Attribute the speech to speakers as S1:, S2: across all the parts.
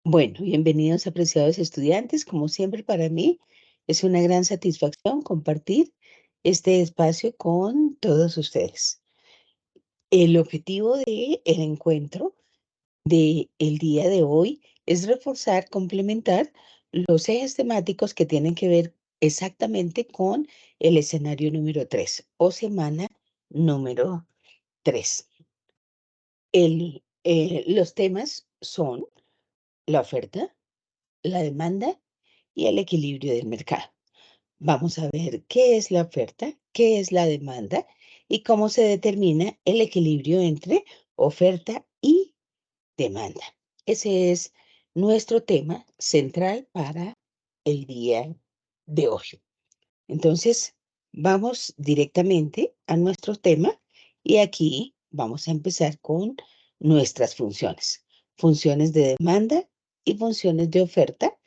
S1: Bueno, bienvenidos apreciados estudiantes. Como siempre para mí es una gran satisfacción compartir este espacio con todos ustedes. El objetivo del encuentro del día de hoy es reforzar, complementar los ejes temáticos que tienen que ver exactamente con el escenario número 3 o semana número 3. Los temas son la oferta, la demanda y el equilibrio del mercado. Vamos a ver qué es la oferta, qué es la demanda y cómo se determina el equilibrio entre oferta y demanda. Ese es nuestro tema central para el día de hoy. Entonces, vamos directamente a nuestro tema y aquí vamos a empezar con nuestras funciones. Funciones de demanda y funciones de oferta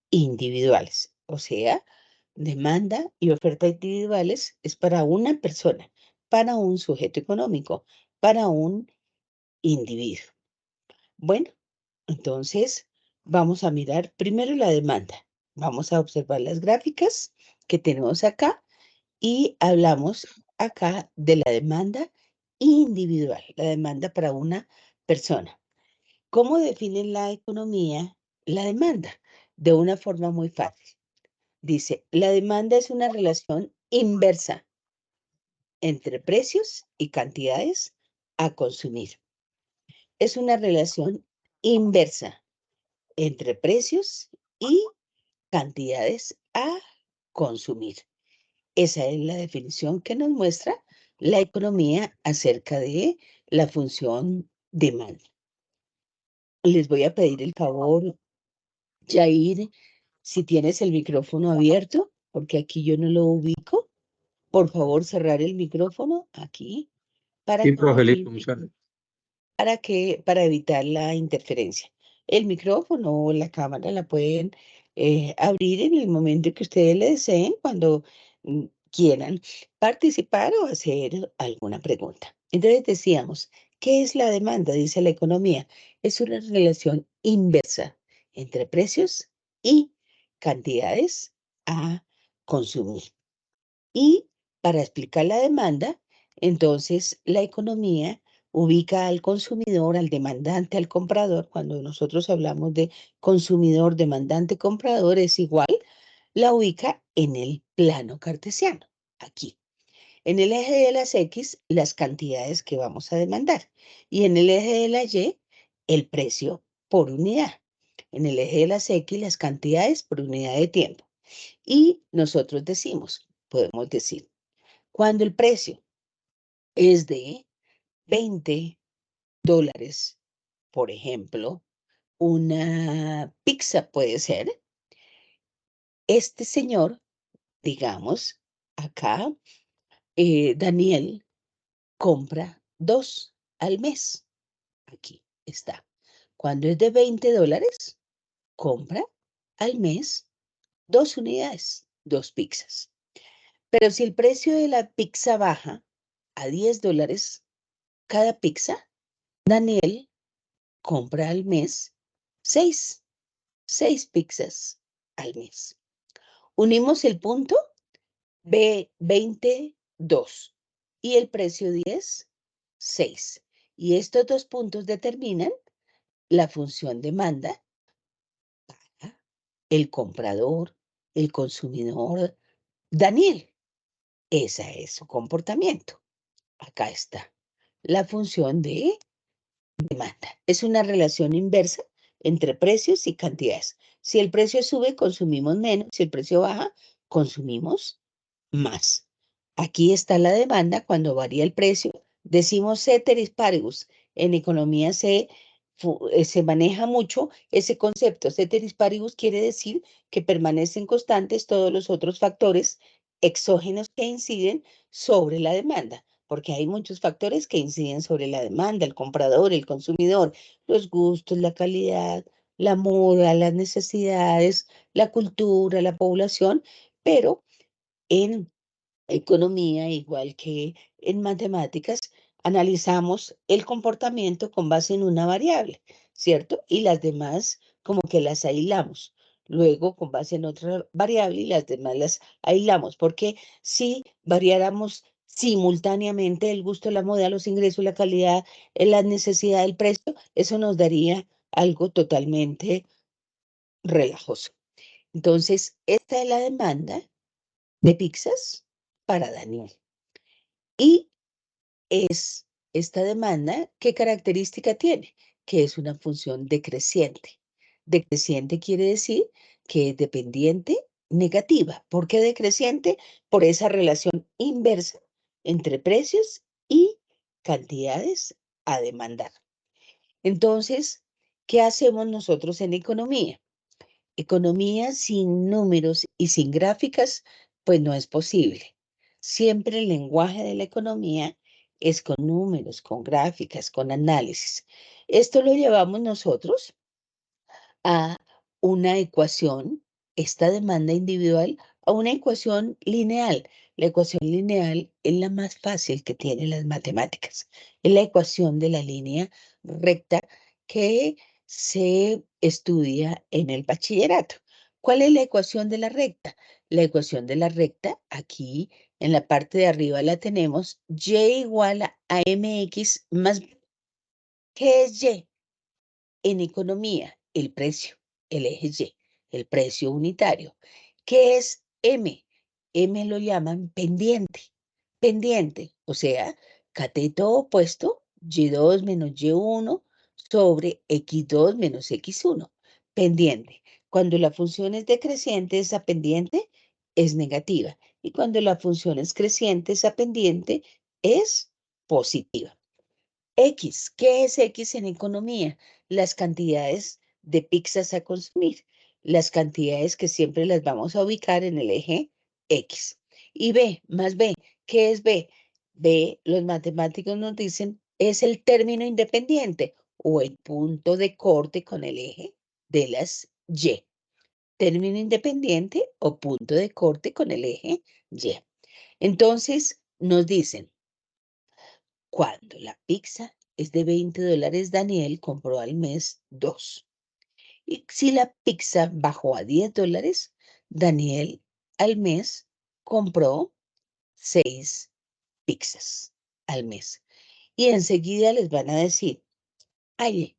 S1: individuales. O sea, demanda y oferta individuales es para una persona, para un sujeto económico, para un individuo. Bueno, entonces vamos a mirar primero la demanda. Vamos a observar las gráficas que tenemos acá y hablamos acá de la demanda individual, la demanda para una persona. ¿Cómo define la economía la demanda? De una forma muy fácil. Dice, la demanda es una relación inversa entre precios y cantidades a consumir. Es una relación inversa entre precios y cantidades a consumir. Esa es la definición que nos muestra la economía acerca de la función demanda. Les voy a pedir el favor, Jair, si tienes el micrófono abierto, porque aquí yo no lo ubico, por favor cerrar el micrófono aquí para
S2: Sí, profe,
S1: que,
S2: listo, muchas gracias.
S1: para evitar la interferencia. El micrófono o la cámara la pueden abrir en el momento que ustedes le deseen, cuando quieran participar o hacer alguna pregunta. Entonces decíamos, ¿qué es la demanda? Dice la economía. Es una relación inversa entre precios y cantidades a consumir. Y para explicar la demanda, entonces la economía ubica al consumidor, al demandante, al comprador. Cuando nosotros hablamos de consumidor, demandante, comprador, es igual, la ubica en el plano cartesiano, aquí. En el eje de las X, las cantidades que vamos a demandar. Y en el eje de la Y, el precio por unidad. En el eje de las X, las cantidades por unidad de tiempo. Y nosotros podemos decir, cuando el precio es de $20, por ejemplo, una pizza puede ser, este señor, digamos, acá, Daniel, compra 2 al mes. Aquí está. Cuando es de $20, compra al mes 2 unidades, 2 pizzas. Pero si el precio de la pizza baja a $10 cada pizza, Daniel compra al mes 6 pizzas al mes. Unimos el punto B22 y el precio 10, 6. Y estos dos puntos determinan la función demanda para el comprador, el consumidor, Daniel. Ese es su comportamiento. Acá está la función de demanda. Es una relación inversa entre precios y cantidades. Si el precio sube, consumimos menos. Si el precio baja, consumimos más. Aquí está la demanda cuando varía el precio. Decimos ceteris paribus. En economía se maneja mucho ese concepto. Ceteris paribus quiere decir que permanecen constantes todos los otros factores exógenos que inciden sobre la demanda, porque hay muchos factores que inciden sobre la demanda, el comprador, el consumidor, los gustos, la calidad, la moda, las necesidades, la cultura, la población, pero en economía, igual que en matemáticas, analizamos el comportamiento con base en una variable, ¿cierto? Y las demás como que las aislamos. Luego, con base en otra variable, y las demás las aislamos. Porque si variáramos simultáneamente el gusto, la moda, los ingresos, la calidad, la necesidad, el precio, eso nos daría algo totalmente relajoso. Entonces, esta es la demanda de pizzas para Daniel. Y es esta demanda, ¿qué característica tiene? Que es una función decreciente. Decreciente quiere decir que es dependiente negativa. ¿Por qué decreciente? Por esa relación inversa entre precios y cantidades a demandar. Entonces, ¿qué hacemos nosotros en economía? Economía sin números y sin gráficas, pues no es posible. Siempre el lenguaje de la economía es con números, con gráficas, con análisis. Esto lo llevamos nosotros a una ecuación, esta demanda individual, a una ecuación lineal. La ecuación lineal es la más fácil que tienen las matemáticas. Es la ecuación de la línea recta que se estudia en el bachillerato. ¿Cuál es la ecuación de la recta? La ecuación de la recta, aquí en la parte de arriba la tenemos, y igual a mx más b. ¿Qué es y? En economía, el precio, el eje Y, el precio unitario. ¿Qué es M? M lo llaman pendiente. Pendiente, o sea, cateto opuesto, Y2 menos Y1 sobre X2 menos X1. Pendiente. Cuando la función es decreciente, esa pendiente es negativa. Y cuando la función es creciente, esa pendiente es positiva. X, ¿qué es X en economía? Las cantidades de pizzas a consumir, las cantidades que siempre las vamos a ubicar en el eje X. Y B, más B, ¿qué es B? B, los matemáticos nos dicen, es el término independiente o el punto de corte con el eje de las Y. Término independiente o punto de corte con el eje Y. Entonces, nos dicen, cuando la pizza es de $20, Daniel compró al mes 2. Y si la pizza bajó a $10, Daniel al mes compró 6 pizzas al mes. Y enseguida les van a decir, ay,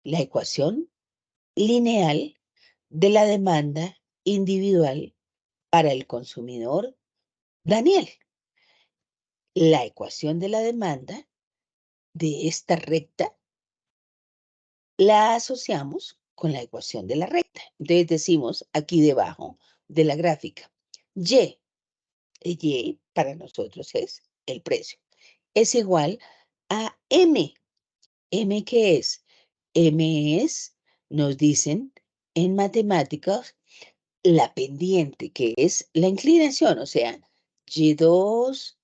S1: la ecuación lineal de la demanda individual para el consumidor Daniel. La ecuación de la demanda de esta recta la asociamos con la ecuación de la recta. Entonces decimos aquí debajo de la gráfica, Y para nosotros es el precio, es igual a M. ¿M qué es? M es, nos dicen en matemáticas, la pendiente, que es la inclinación, o sea, Y2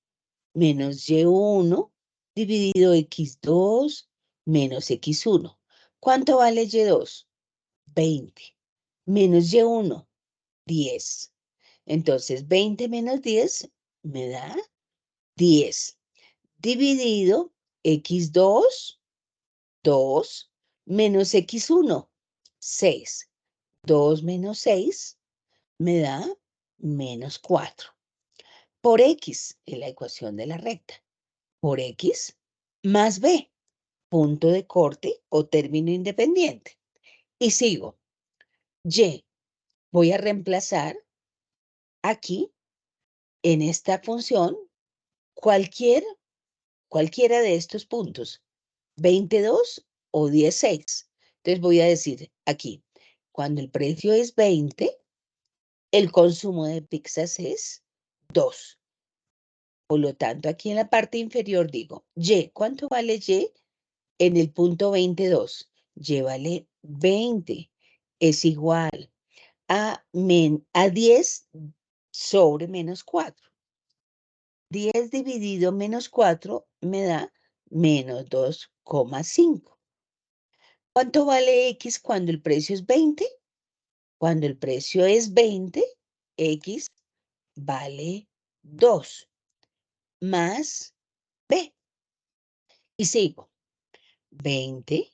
S1: menos Y1 dividido X2 menos X1. ¿Cuánto vale Y2? 20. Menos Y1, 10. Entonces, 20 menos 10 me da 10. Dividido X2, 2, menos X1, 6. 2 menos 6 me da menos 4. Por X, en la ecuación de la recta. Por X más B, punto de corte o término independiente. Y sigo. Y, voy a reemplazar aquí, en esta función, cualquiera de estos puntos, 22 o 16. Entonces voy a decir aquí, cuando el precio es 20, el consumo de pizzas es 2. Por lo tanto, aquí en la parte inferior digo, Y, ¿cuánto vale Y? En el punto 22, Y vale 20. Es igual a 10 sobre menos 4. 10 dividido menos 4 me da menos 2,5. ¿Cuánto vale X cuando el precio es 20? Cuando el precio es 20, X vale 2 más B. Y sigo. 20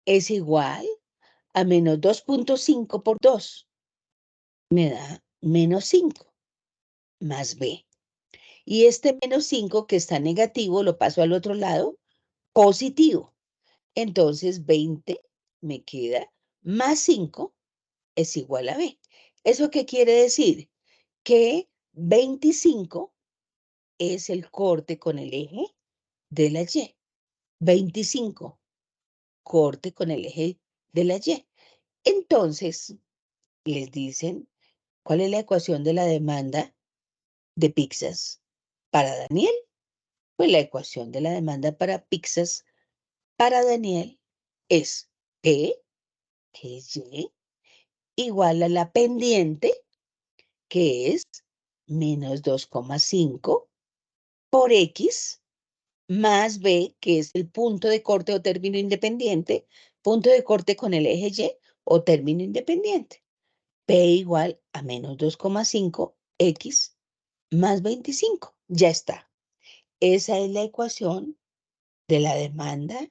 S1: es igual a menos 2.5 por 2 me da menos 5 más B. Y este menos 5 que está negativo lo paso al otro lado, positivo. Entonces 20 me queda más 5 es igual a B. ¿Eso qué quiere decir? Que 25 es el corte con el eje de la Y. 25, corte con el eje de la Y. Entonces, les dicen, ¿cuál es la ecuación de la demanda de pizzas para Daniel? Pues la ecuación de la demanda para pizzas para Daniel es P, que es Y, igual a la pendiente, que es menos 2,5 por X, más B, que es el punto de corte o término independiente, punto de corte con el eje Y o término independiente. P igual a menos 2,5 X más 25. Ya está. Esa es la ecuación de la demanda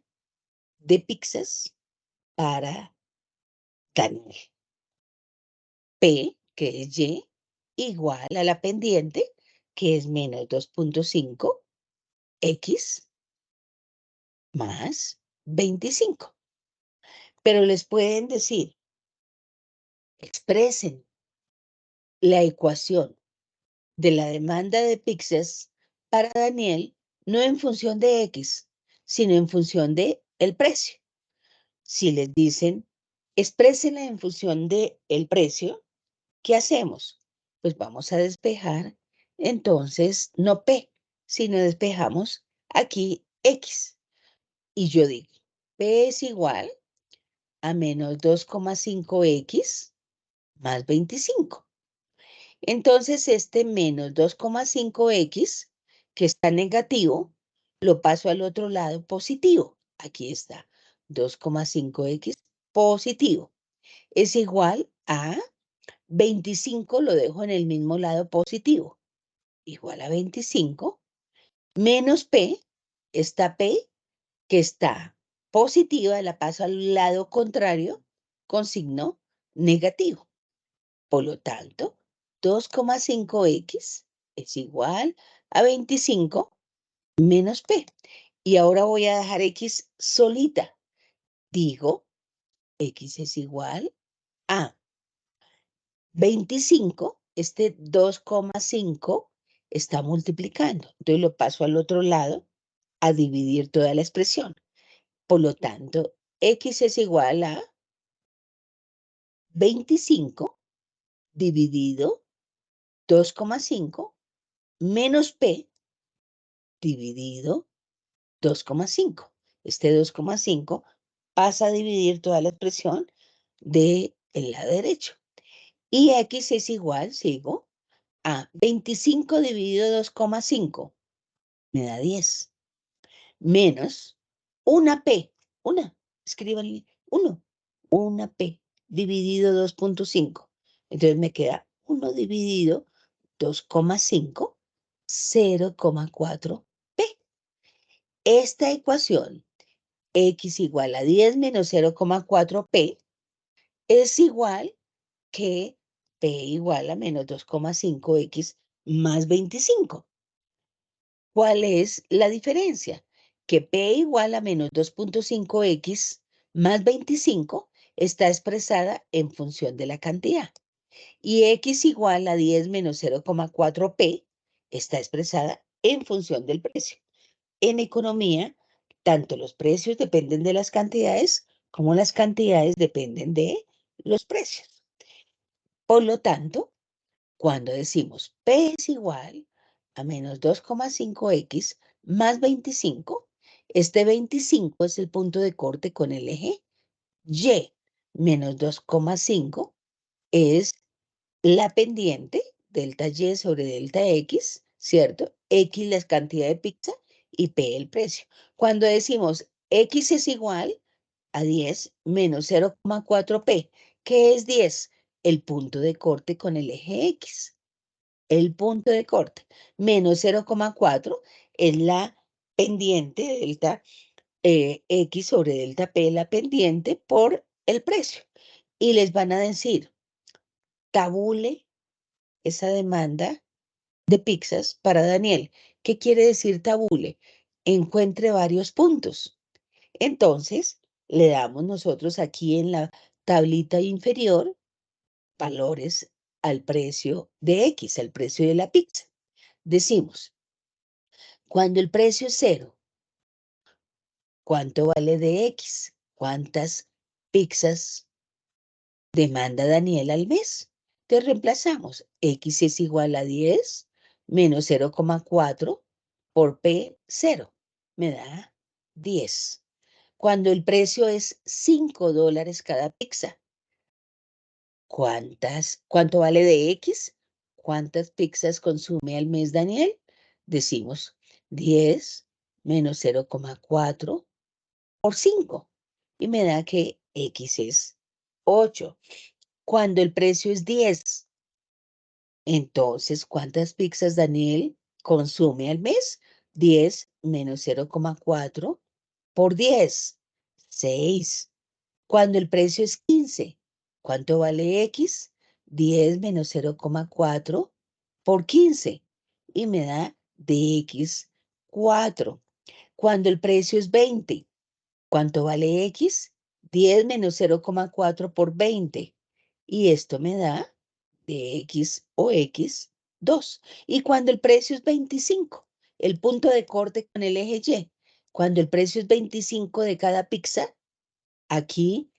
S1: de pizzas para Daniel. P, que es Y, igual a la pendiente, que es menos 2.5 X más 25. Pero les pueden decir, expresen la ecuación de la demanda de pizzas para Daniel no en función de X, sino en función de el precio. Si les dicen, exprésenla en función de el precio, ¿qué hacemos? Pues vamos a despejar, entonces, no P, sino despejamos aquí X. Y yo digo, P es igual a menos 2,5X más 25. Entonces, este menos 2,5X, que está negativo, lo paso al otro lado positivo. Aquí está, 2,5X positivo. Es igual a 25, lo dejo en el mismo lado positivo. Igual a 25, menos P, esta P que está positiva, la paso al lado contrario con signo negativo. Por lo tanto, 2,5X es igual a 25 menos P. Y ahora voy a dejar X solita. Digo, X es igual a 25. Este 2,5 está multiplicando. Entonces lo paso al otro lado a dividir toda la expresión. Por lo tanto, X es igual a 25 dividido 2,5 menos P dividido 2,5. Este 2,5 pasa a dividir toda la expresión del lado derecho. Y X es igual, sigo, a 25 dividido 2,5. Me da 10. Menos una P. Escríbanle 1. Una P dividido 2.5. Entonces me queda 1 dividido 2,5, 0,4 P. Esta ecuación, X igual a 10 menos 0,4 P, es igual que P igual a menos 2,5 X más 25. ¿Cuál es la diferencia? Que P igual a menos 2.5 X más 25 está expresada en función de la cantidad. Y X igual a 10 menos 0,4 P está expresada en función del precio. En economía, tanto los precios dependen de las cantidades como las cantidades dependen de los precios. Por lo tanto, cuando decimos P es igual a menos 2,5X más 25, este 25 es el punto de corte con el eje Y, menos 2,5 es la pendiente, delta Y sobre delta X, ¿cierto? X la cantidad de pizza y P el precio. Cuando decimos X es igual a 10 menos 0,4 P, ¿qué es 10? El punto de corte con el eje X. El punto de corte menos 0,4 es la pendiente delta X sobre delta P, la pendiente por el precio. y les van a decir, tabule esa demanda de pizzas para Daniel. ¿Qué quiere decir tabule? Encuentre varios puntos. Entonces, le damos nosotros aquí en la tablita inferior valores al precio de X, al precio de la pizza. Decimos, cuando el precio es 0, ¿cuánto vale de X? ¿Cuántas pizzas demanda Daniel al mes? Te reemplazamos. X es igual a 10 menos 0,4 por P, 0. Me da 10. Cuando el precio es $5 cada pizza, ¿cuánto vale de X? ¿Cuántas pizzas consume al mes Daniel? Decimos 10 menos 0,4 por 5. Y me da que X es 8. Cuando el precio es 10, entonces, ¿cuántas pizzas Daniel consume al mes? 10 menos 0,4 por 10, 6. Cuando el precio es 15, ¿cuánto vale X? 10 menos 0,4 por 15 y me da de X 4. Cuando el precio es 20, ¿cuánto vale X? 10 menos 0,4 por 20 y esto me da de X o X 2. Y cuando el precio es 25, el punto de corte con el eje Y, cuando el precio es 25 de cada pizza, aquí,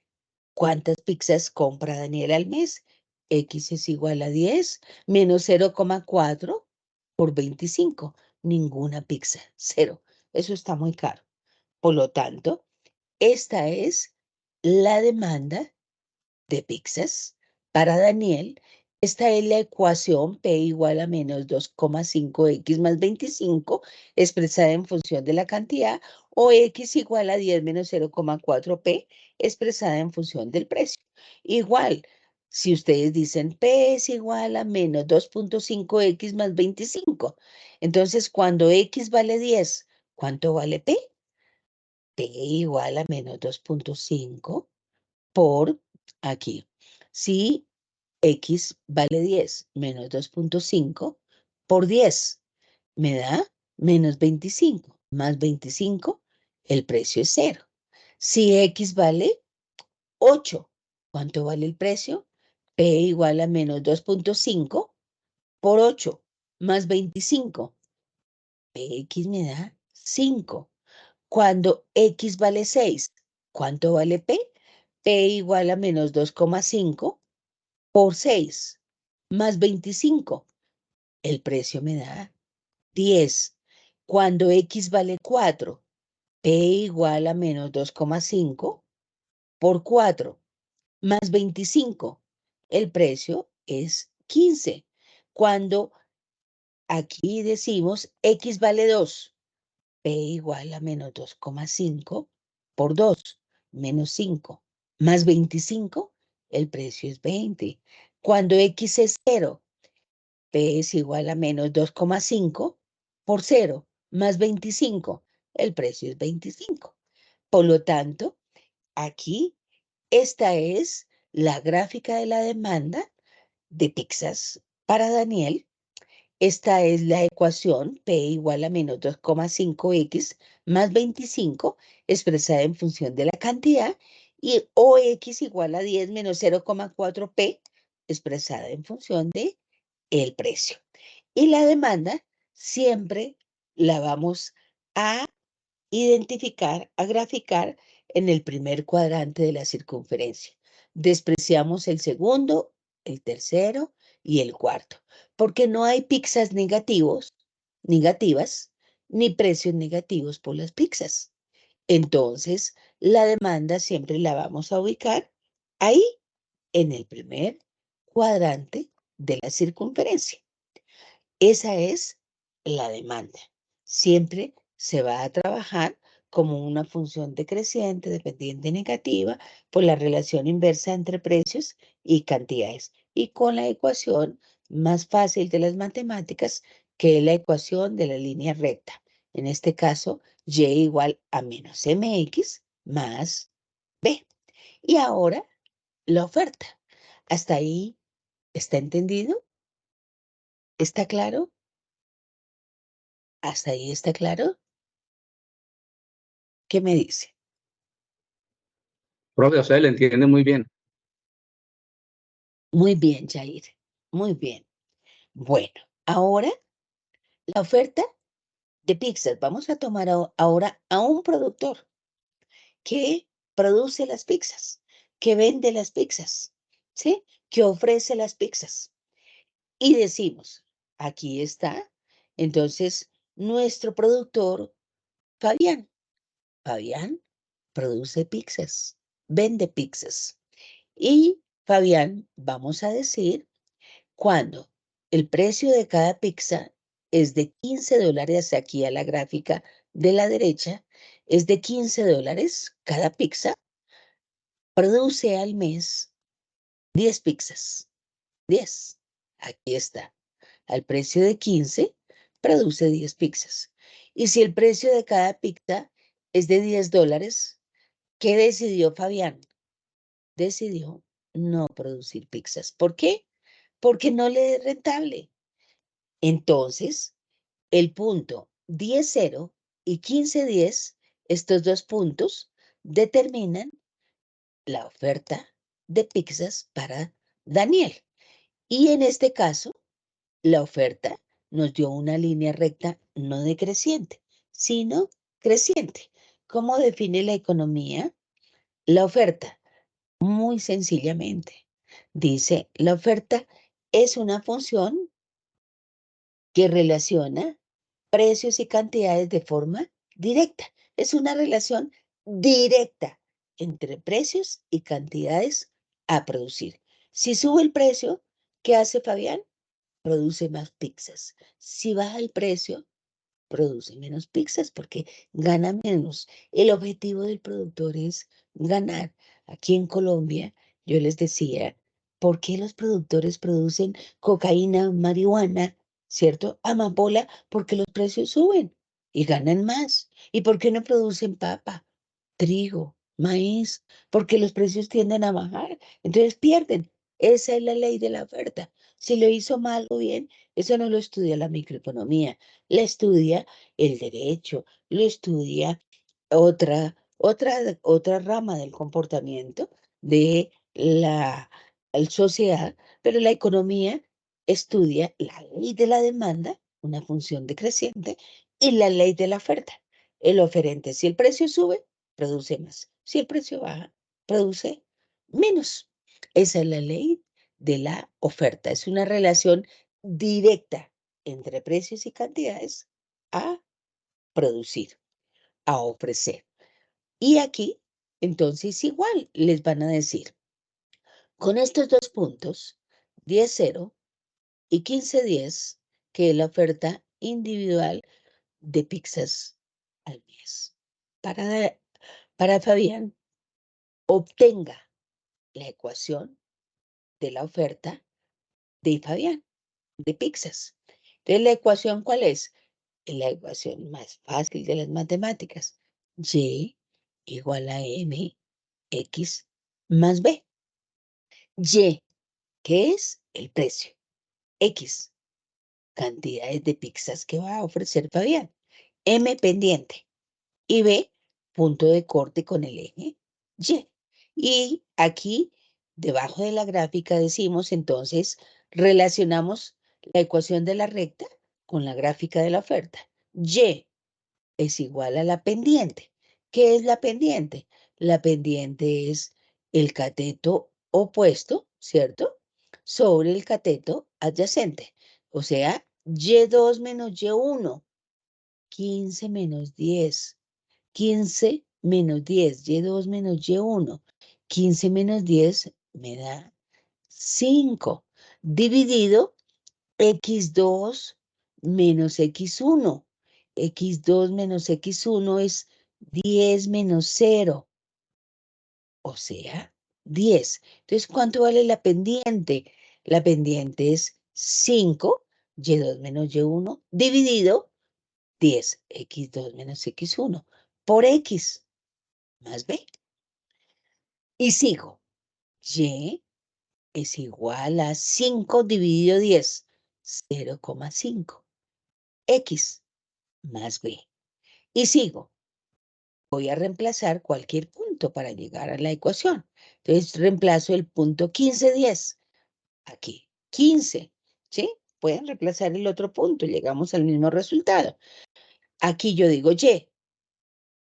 S1: ¿cuántas pizzas compra Daniel al mes? X es igual a 10 menos 0,4 por 25. Ninguna pizza, 0. Eso está muy caro. Por lo tanto, esta es la demanda de pizzas para Daniel. Esta es la ecuación P igual a menos 2,5X más 25 expresada en función de la cantidad o X igual a 10 menos 0,4P expresada en función del precio. Igual, si ustedes dicen P es igual a menos 2,5X más 25, entonces cuando X vale 10, ¿cuánto vale P? P igual a menos 2,5 por aquí. Si X vale 10 menos 2,5 por 10 me da menos 25 más 25, el precio es 0. Si X vale 8, ¿cuánto vale el precio? P igual a menos 2,5 por 8 más 25. Px me da 5. Cuando X vale 6, ¿cuánto vale P? P igual a menos 2,5 por 6 más 25. El precio me da 10. Cuando X vale 4, P igual a menos 2,5 por 4 más 25. El precio es 15. Cuando aquí decimos X vale 2, P igual a menos 2,5 por 2 menos 5 más 25, el precio es 20. Cuando X es 0, P es igual a menos 2,5 por 0 más 25, el precio es 25. Por lo tanto, aquí esta es la gráfica de la demanda de pizzas para Daniel. Esta es la ecuación P igual a menos 2,5X más 25 expresada en función de la cantidad y OX igual a 10 menos 0,4P expresada en función de el precio. Y la demanda siempre la vamos a identificar, a graficar en el primer cuadrante de la circunferencia. Despreciamos el segundo, el tercero y el cuarto, porque no hay pizzas negativas, ni precios negativos por las pizzas. Entonces, la demanda siempre la vamos a ubicar ahí, en el primer cuadrante de la circunferencia. Esa es la demanda. Siempre se va a trabajar como una función decreciente, dependiente negativa, por la relación inversa entre precios y cantidades. Y con la ecuación más fácil de las matemáticas, que es la ecuación de la línea recta. En este caso, y igual a menos mx más b. Y ahora la oferta. ¿Hasta ahí está entendido? ¿Está claro? ¿Hasta ahí está claro? ¿Qué me dice?
S2: Profe, o sea, le entiende muy bien.
S1: Muy bien, Jair. Muy bien. Bueno, ahora la oferta de pizzas. Vamos a tomar ahora a un productor que produce las pizzas, que vende las pizzas, ¿sí? Que ofrece las pizzas. Y decimos, aquí está, entonces, nuestro productor, Fabián. Fabián produce pizzas, vende pizzas. Y Fabián, vamos a decir, cuando el precio de cada pizza es de $15, aquí a la gráfica de la derecha, es de $15 cada pizza, produce al mes 10 pizzas. 10. Aquí está. Al precio de 15, produce 10 pizzas. Y si el precio de cada pizza es de $10, ¿qué decidió Fabián? Decidió no producir pizzas. ¿Por qué? Porque no le es rentable. Entonces, el punto 10,0 y 15,10, estos dos puntos determinan la oferta de pizzas para Daniel. Y en este caso, la oferta nos dio una línea recta no decreciente, sino creciente. ¿Cómo define la economía? La oferta, muy sencillamente, dice, la oferta es una función que relaciona precios y cantidades de forma directa. Es una relación directa entre precios y cantidades a producir. Si sube el precio, ¿qué hace Fabián? Produce más pizzas. Si baja el precio, produce menos pizzas porque gana menos. El objetivo del productor es ganar. Aquí en Colombia, yo les decía, ¿por qué los productores producen cocaína, marihuana, cierto? Amapola, porque los precios suben y ganan más. ¿Y por qué no producen papa, trigo, maíz? Porque los precios tienden a bajar, entonces pierden. Esa es la ley de la oferta. Si lo hizo mal o bien, eso no lo estudia la microeconomía, la estudia el derecho, lo estudia otra rama del comportamiento de la sociedad, pero la economía estudia la ley de la demanda, una función decreciente, y la ley de la oferta. El oferente, si el precio sube, produce más. Si el precio baja, produce menos. Esa es la ley de la oferta. Es una relación directa entre precios y cantidades a producir, a ofrecer. Y aquí, entonces, igual les van a decir, con estos dos puntos, 10,0 y 15,10, que es la oferta individual de pizzas al mes. Para, para Fabián, obtenga la ecuación de la oferta de Fabián, de pizzas. Entonces, ¿la ecuación cuál es? La ecuación más fácil de las matemáticas. Y igual a mx más b. Y, ¿qué es? El precio. X, cantidades de pizzas que va a ofrecer Fabián. M, pendiente. Y B, punto de corte con el eje Y. Y aquí, debajo de la gráfica, decimos entonces, relacionamos la ecuación de la recta con la gráfica de la oferta. Y es igual a la pendiente. ¿Qué es la pendiente? La pendiente es el cateto opuesto, ¿cierto? Sobre el cateto adyacente. O sea, Y2 menos Y1, 15 menos 10. 15 menos 10, Y2 menos Y1. 15 menos 10 me da 5. Dividido x2 menos x1. X2 menos x1 es 10 menos 0, o sea, 10. Entonces, ¿cuánto vale la pendiente? La pendiente es 5, y2 menos y1, dividido 10, x2 menos x1, por x más b. Y sigo. Y es igual a 5 dividido 10, 0,5. X más B. Y sigo. Voy a reemplazar cualquier punto para llegar a la ecuación. Entonces, reemplazo el punto 15, 10. Aquí, 15, ¿sí? Pueden reemplazar el otro punto y llegamos al mismo resultado. Aquí yo digo Y,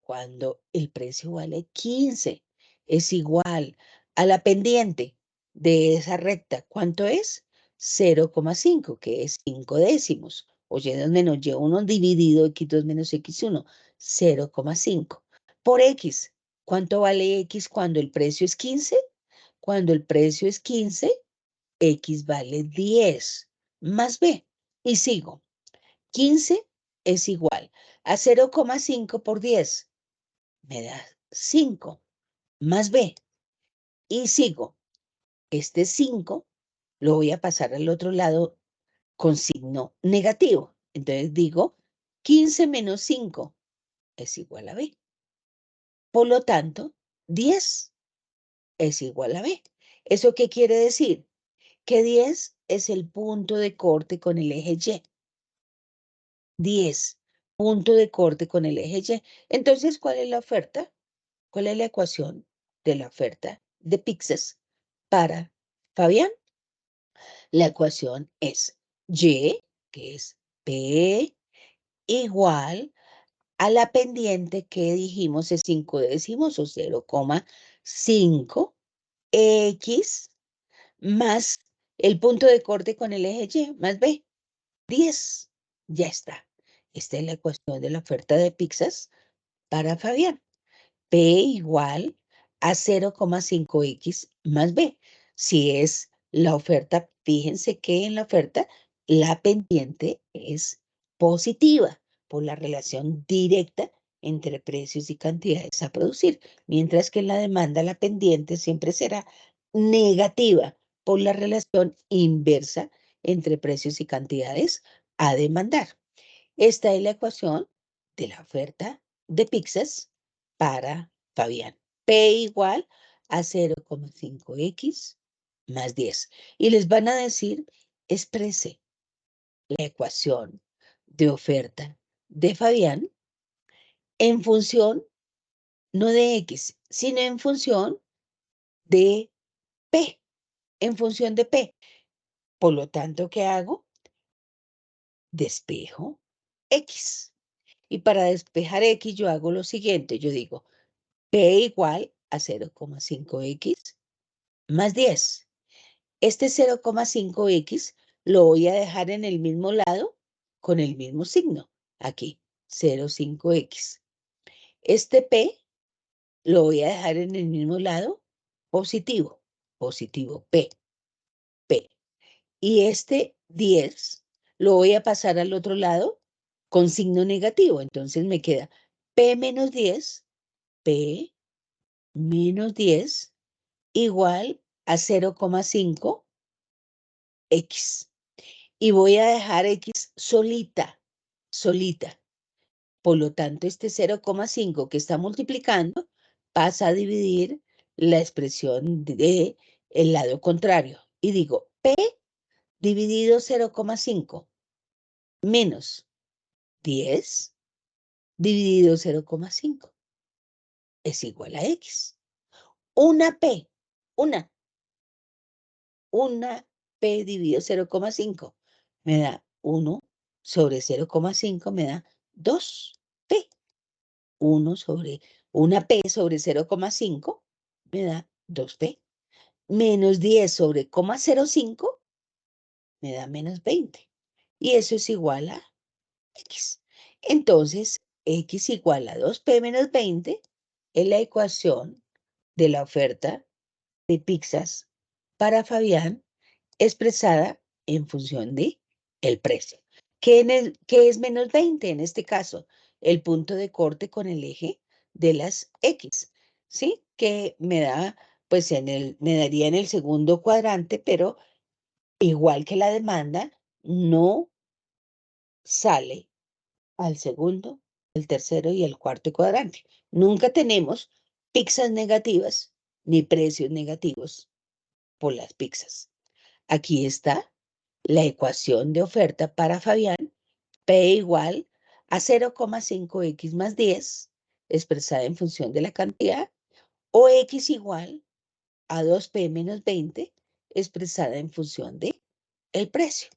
S1: cuando el precio vale 15, es igual a la pendiente de esa recta. ¿Cuánto es? 0,5, que es 5 décimos. O Y2 menos Y1 dividido X2 menos X1, 0,5. Por X, ¿cuánto vale X cuando el precio es 15? Cuando el precio es 15, X vale 10 más B. Y sigo. 15 es igual a 0,5 por 10. Me da 5 más B. Y sigo. Este 5 lo voy a pasar al otro lado con signo negativo. Entonces digo, 15 menos 5 es igual a B. Por lo tanto, 10 es igual a B. ¿Eso qué quiere decir? Que 10 es el punto de corte con el eje Y. 10, punto de corte con el eje Y. Entonces, ¿cuál es la oferta? ¿Cuál es la ecuación de la oferta de Pyxis para Fabián? La ecuación es Y, que es P, igual a la pendiente que dijimos es 5 décimos o 0,5 X más el punto de corte con el eje Y más B, 10. Ya está. Esta es la ecuación de la oferta de Pyxis para Fabián. P igual a 0,5X más B. Si es la oferta, fíjense que en la oferta la pendiente es positiva por la relación directa entre precios y cantidades a producir, mientras que en la demanda la pendiente siempre será negativa por la relación inversa entre precios y cantidades a demandar. Esta es la ecuación de la oferta de Pyxis para Fabián. P igual a 0,5X más 10. Y les van a decir, exprese la ecuación de oferta de Fabián en función, no de X, sino en función de P, en función de P. Por lo tanto, ¿qué hago? Despejo X. Y para despejar X yo hago lo siguiente, yo digo, P igual a 0,5X más 10. Este 0,5X lo voy a dejar en el mismo lado con el mismo signo. Aquí, 0,5X. Este P lo voy a dejar en el mismo lado positivo. Positivo P. P. Y este 10 lo voy a pasar al otro lado con signo negativo. Entonces me queda P menos 10. P menos 10 igual a 0,5X. Y voy a dejar X solita, solita. Por lo tanto, este 0,5 que está multiplicando pasa a dividir la expresión de el lado contrario. Y digo, P dividido 0,5 menos 10 dividido 0,5 es igual a X. Una P, una P dividido 0,5 me da 1 sobre 0,5 me da 2P. 1 sobre una P sobre 0,5 me da 2P. Menos 10 sobre 0,05 me da menos 20. Y eso es igual a X. Entonces, X igual a 2P menos 20 es la ecuación de la oferta de Pyxis para Fabián expresada en función de el precio. ¿Qué es menos 20 en este caso? El punto de corte con el eje de las X, ¿sí? Que me da, pues me daría en el segundo cuadrante, pero igual que la demanda, no sale al segundo, el tercero y el cuarto cuadrante. Nunca tenemos Pyxis negativas ni precios negativos por las pizzas. Aquí está la ecuación de oferta para Fabián, P igual a 0,5x más 10, expresada en función de la cantidad, o X igual a 2P menos 20, expresada en función de el precio.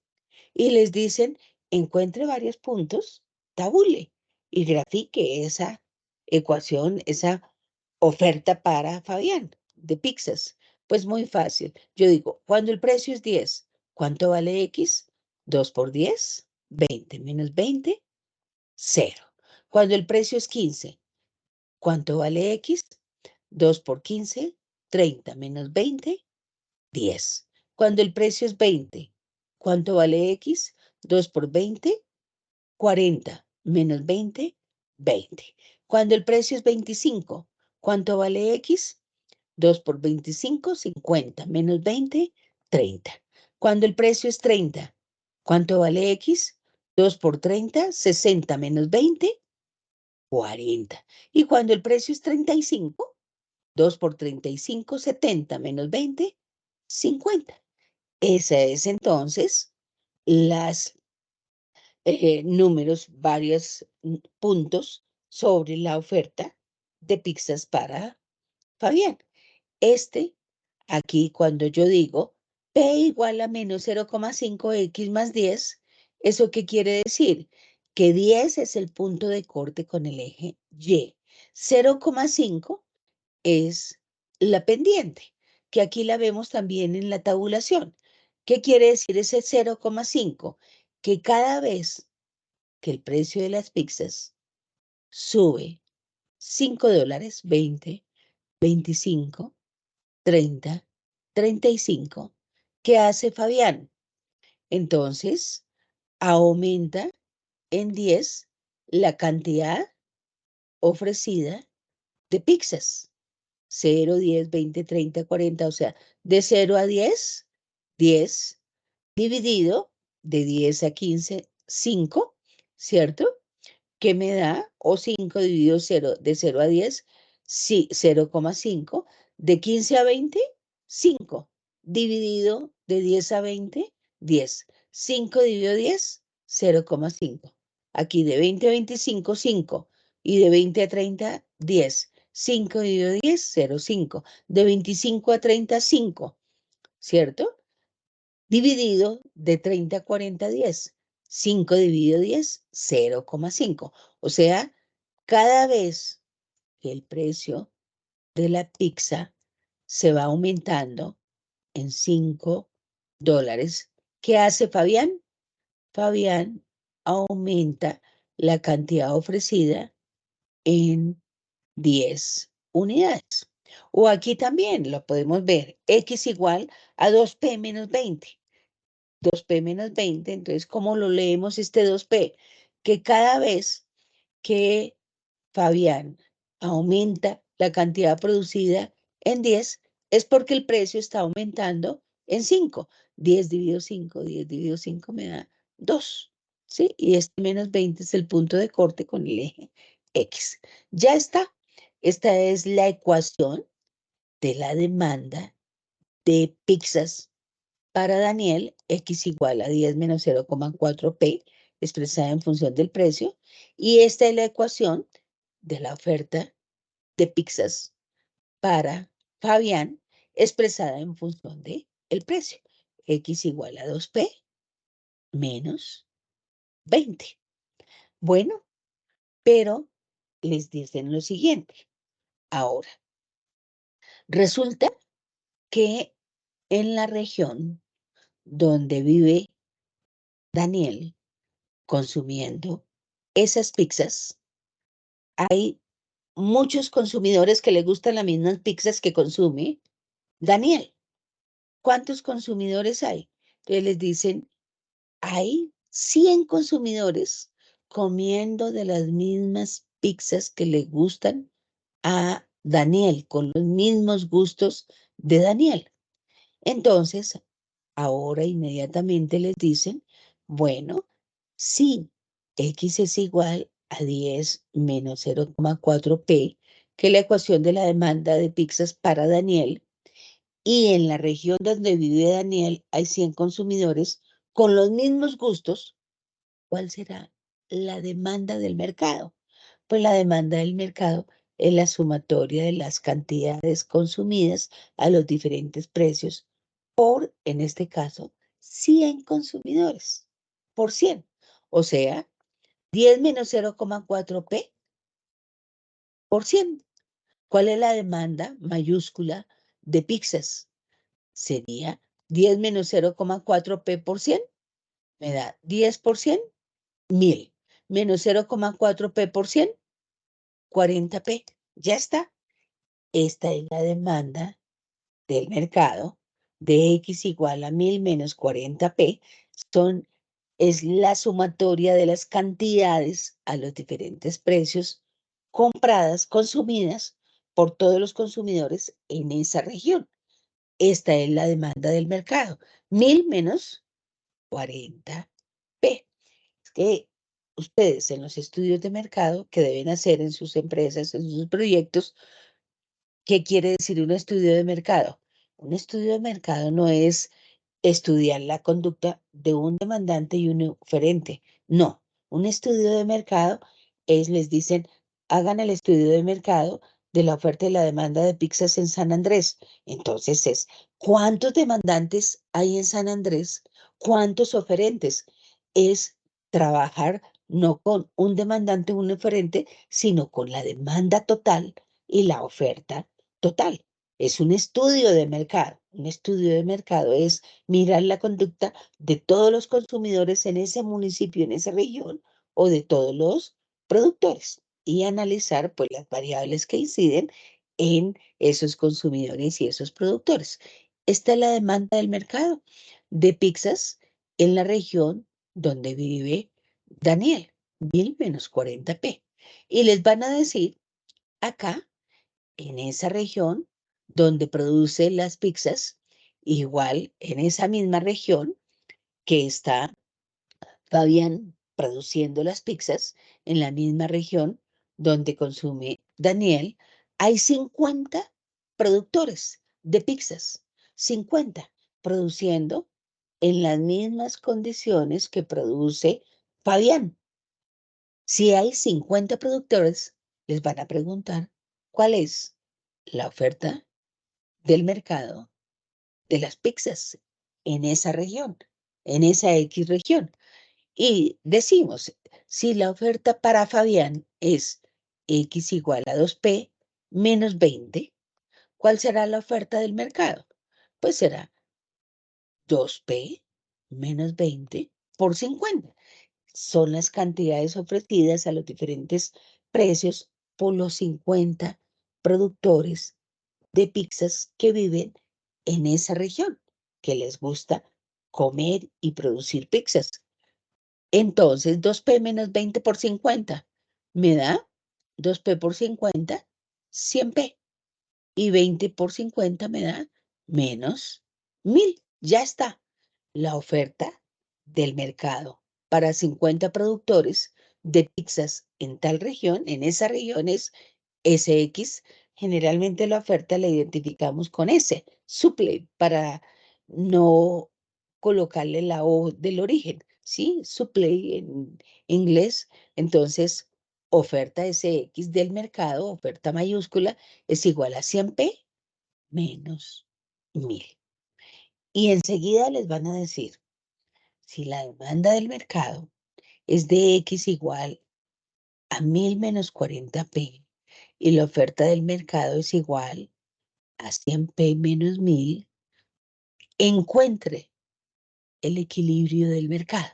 S1: Y les dicen, encuentre varios puntos, tabule y grafique esa ecuación, esa oferta para Fabián de pizzas. Pues muy fácil. Yo digo, cuando el precio es 10, ¿cuánto vale X? 2 por 10, 20 menos 20, 0. Cuando el precio es 15, ¿cuánto vale X? 2 por 15, 30 menos 20, 10. Cuando el precio es 20, ¿cuánto vale X? 2 por 20, 40 menos 20, 20. Cuando el precio es 25, ¿cuánto vale X? 2 por 25, 50 menos 20, 30. Cuando el precio es 30, ¿cuánto vale X? 2 por 30, 60 menos 20, 40. Y cuando el precio es 35, 2 por 35, 70 menos 20, 50. Esa es entonces las números, varios puntos sobre la oferta de pizzas para Fabián. Aquí cuando yo digo P igual a menos 0,5x más 10, ¿eso qué quiere decir? Que 10 es el punto de corte con el eje Y. 0,5 es la pendiente, que aquí la vemos también en la tabulación. ¿Qué quiere decir ese 0,5? Que cada vez que el precio de las pizzas sube $5, 20, 25, 30, 35, ¿qué hace Fabián? Entonces, aumenta en 10 la cantidad ofrecida de pizzas. 0, 10, 20, 30, 40, o sea, de 0 a 10, 10 dividido de 10 a 15, 5, ¿cierto? ¿Qué me da? O 5 dividido 0, de 0 a 10, sí, 0,5. De 15 a 20, 5. Dividido de 10 a 20, 10. 5 dividido 10, 0,5. Aquí de 20 a 25, 5. Y de 20 a 30, 10. 5 dividido 10, 0,5. De 25 a 30, 5. ¿Cierto? Dividido de 30 a 40, 10. 5 dividido 10, 0,5. O sea, cada vez que el precio de la pizza se va aumentando en $5, ¿qué hace Fabián? Fabián aumenta la cantidad ofrecida en 10 unidades. O aquí también lo podemos ver, X igual a 2P menos 20. 2P menos 20, entonces, ¿cómo lo leemos este 2P? Que cada vez que Fabián aumenta la cantidad producida en 10, es porque el precio está aumentando en 5. 10 dividido 5, 10 dividido 5 me da 2, ¿sí? Y este menos 20 es el punto de corte con el eje X. Ya está. Esta es la ecuación de la demanda de pizzas para Daniel, X igual a 10 menos 0,4P, expresada en función del precio. Y esta es la ecuación de la oferta de pizzas para Fabián, expresada en función de el precio. X igual a 2P menos 20. Bueno, pero les dicen lo siguiente. Ahora, resulta que en la región donde vive Daniel consumiendo esas pizzas, hay muchos consumidores que le gustan las mismas pizzas que consume Daniel. ¿Cuántos consumidores hay? Entonces les dicen, hay 100 consumidores comiendo de las mismas pizzas que le gustan a Daniel, con los mismos gustos de Daniel. Entonces, ahora inmediatamente les dicen, bueno, sí, X es igual a 10 menos 0,4P, que es la ecuación de la demanda de pizzas para Daniel, y en la región donde vive Daniel hay 100 consumidores con los mismos gustos, ¿cuál será la demanda del mercado? Pues la demanda del mercado es la sumatoria de las cantidades consumidas a los diferentes precios por, en este caso, 100 consumidores por 100. O sea, 10 menos 0,4p por 100. ¿Cuál es la demanda mayúscula de pizzas? Sería 10 menos 0,4p por 100. Me da 10 por 100, 1000. Menos 0,4p por 100, 40p. Ya está. Esta es la demanda del mercado de X igual a 1000 menos 40p. Es la sumatoria de las cantidades a los diferentes precios compradas, consumidas por todos los consumidores en esa región. Esta es la demanda del mercado. 1000 menos 40p. Es que ustedes en los estudios de mercado que deben hacer en sus empresas, en sus proyectos, ¿qué quiere decir un estudio de mercado? Un estudio de mercado no es estudiar la conducta de un demandante y un oferente. No, un estudio de mercado es, les dicen, hagan el estudio de mercado de la oferta y la demanda de pizzas en San Andrés. Entonces es, ¿cuántos demandantes hay en San Andrés? ¿Cuántos oferentes? Es trabajar no con un demandante o un oferente, sino con la demanda total y la oferta total. Es un estudio de mercado. Un estudio de mercado es mirar la conducta de todos los consumidores en ese municipio, en esa región, o de todos los productores y analizar pues las variables que inciden en esos consumidores y esos productores. Esta es la demanda del mercado de pizzas en la región donde vive Daniel, 1000 menos 40p. Y les van a decir acá, en esa región donde produce las pizzas, igual en esa misma región que está Fabián produciendo las pizzas, en la misma región donde consume Daniel, hay 50 productores de pizzas, 50 produciendo en las mismas condiciones que produce Fabián. Si hay 50 productores, les van a preguntar cuál es la oferta del mercado de las pizzas en esa región, en esa X región. Y decimos, si la oferta para Fabián es X igual a 2p menos 20, ¿cuál será la oferta del mercado? Pues será 2p menos 20 por 50. Son las cantidades ofrecidas a los diferentes precios por los 50 productores de pizzas que viven en esa región, que les gusta comer y producir pizzas. Entonces, 2p menos 20 por 50 me da 2p por 50, 100p. Y 20 por 50 me da menos 1000. Ya está. La oferta del mercado para 50 productores de pizzas en tal región, en esa región es SX. Generalmente la oferta la identificamos con S, suple, para no colocarle la O del origen, ¿sí? Supply en inglés. Entonces, oferta SX del mercado, oferta mayúscula, es igual a 100p menos 1000. Y enseguida les van a decir, si la demanda del mercado es de X igual a 1000 menos 40p y la oferta del mercado es igual a 100p menos 1000, encuentre el equilibrio del mercado.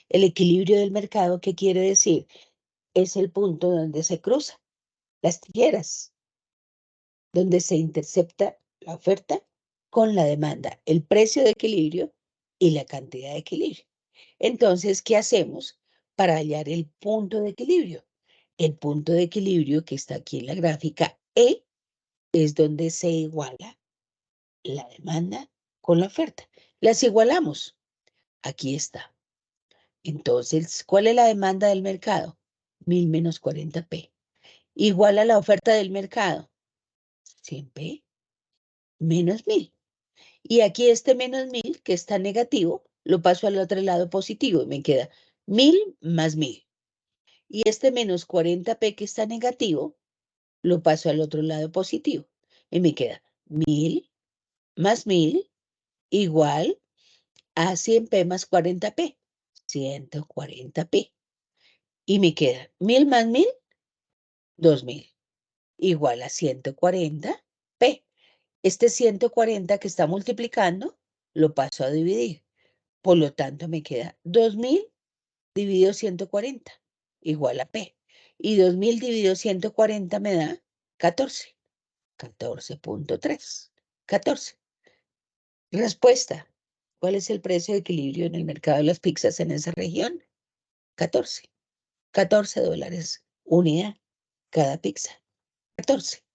S1: El equilibrio del mercado, ¿qué quiere decir? Es el punto donde se cruzan las tijeras, donde se intercepta la oferta con la demanda, el precio de equilibrio y la cantidad de equilibrio. Entonces, ¿qué hacemos para hallar el punto de equilibrio? El punto de equilibrio que está aquí en la gráfica E es donde se iguala la demanda con la oferta. Las igualamos. Aquí está. Entonces, ¿cuál es la demanda del mercado? 1000 menos 40p. Igual a la oferta del mercado. 100p menos 1000. Y aquí este menos 1000, que está negativo, lo paso al otro lado positivo y me queda 1000 más 1000. Y este menos 40p que está negativo, lo paso al otro lado positivo. Y me queda 1000 más 1000 igual a 100p más 40p. 140p. Y me queda 1000 más 1000, 2000. Igual a 140p. Este 140 que está multiplicando, lo paso a dividir. Por lo tanto, me queda 2000 dividido 140, igual a P. Y 2000 dividido 140 me da 14. 14.3. 14. Respuesta. ¿Cuál es el precio de equilibrio en el mercado de las pizzas en esa región? 14. 14 dólares unidad cada pizza. 14.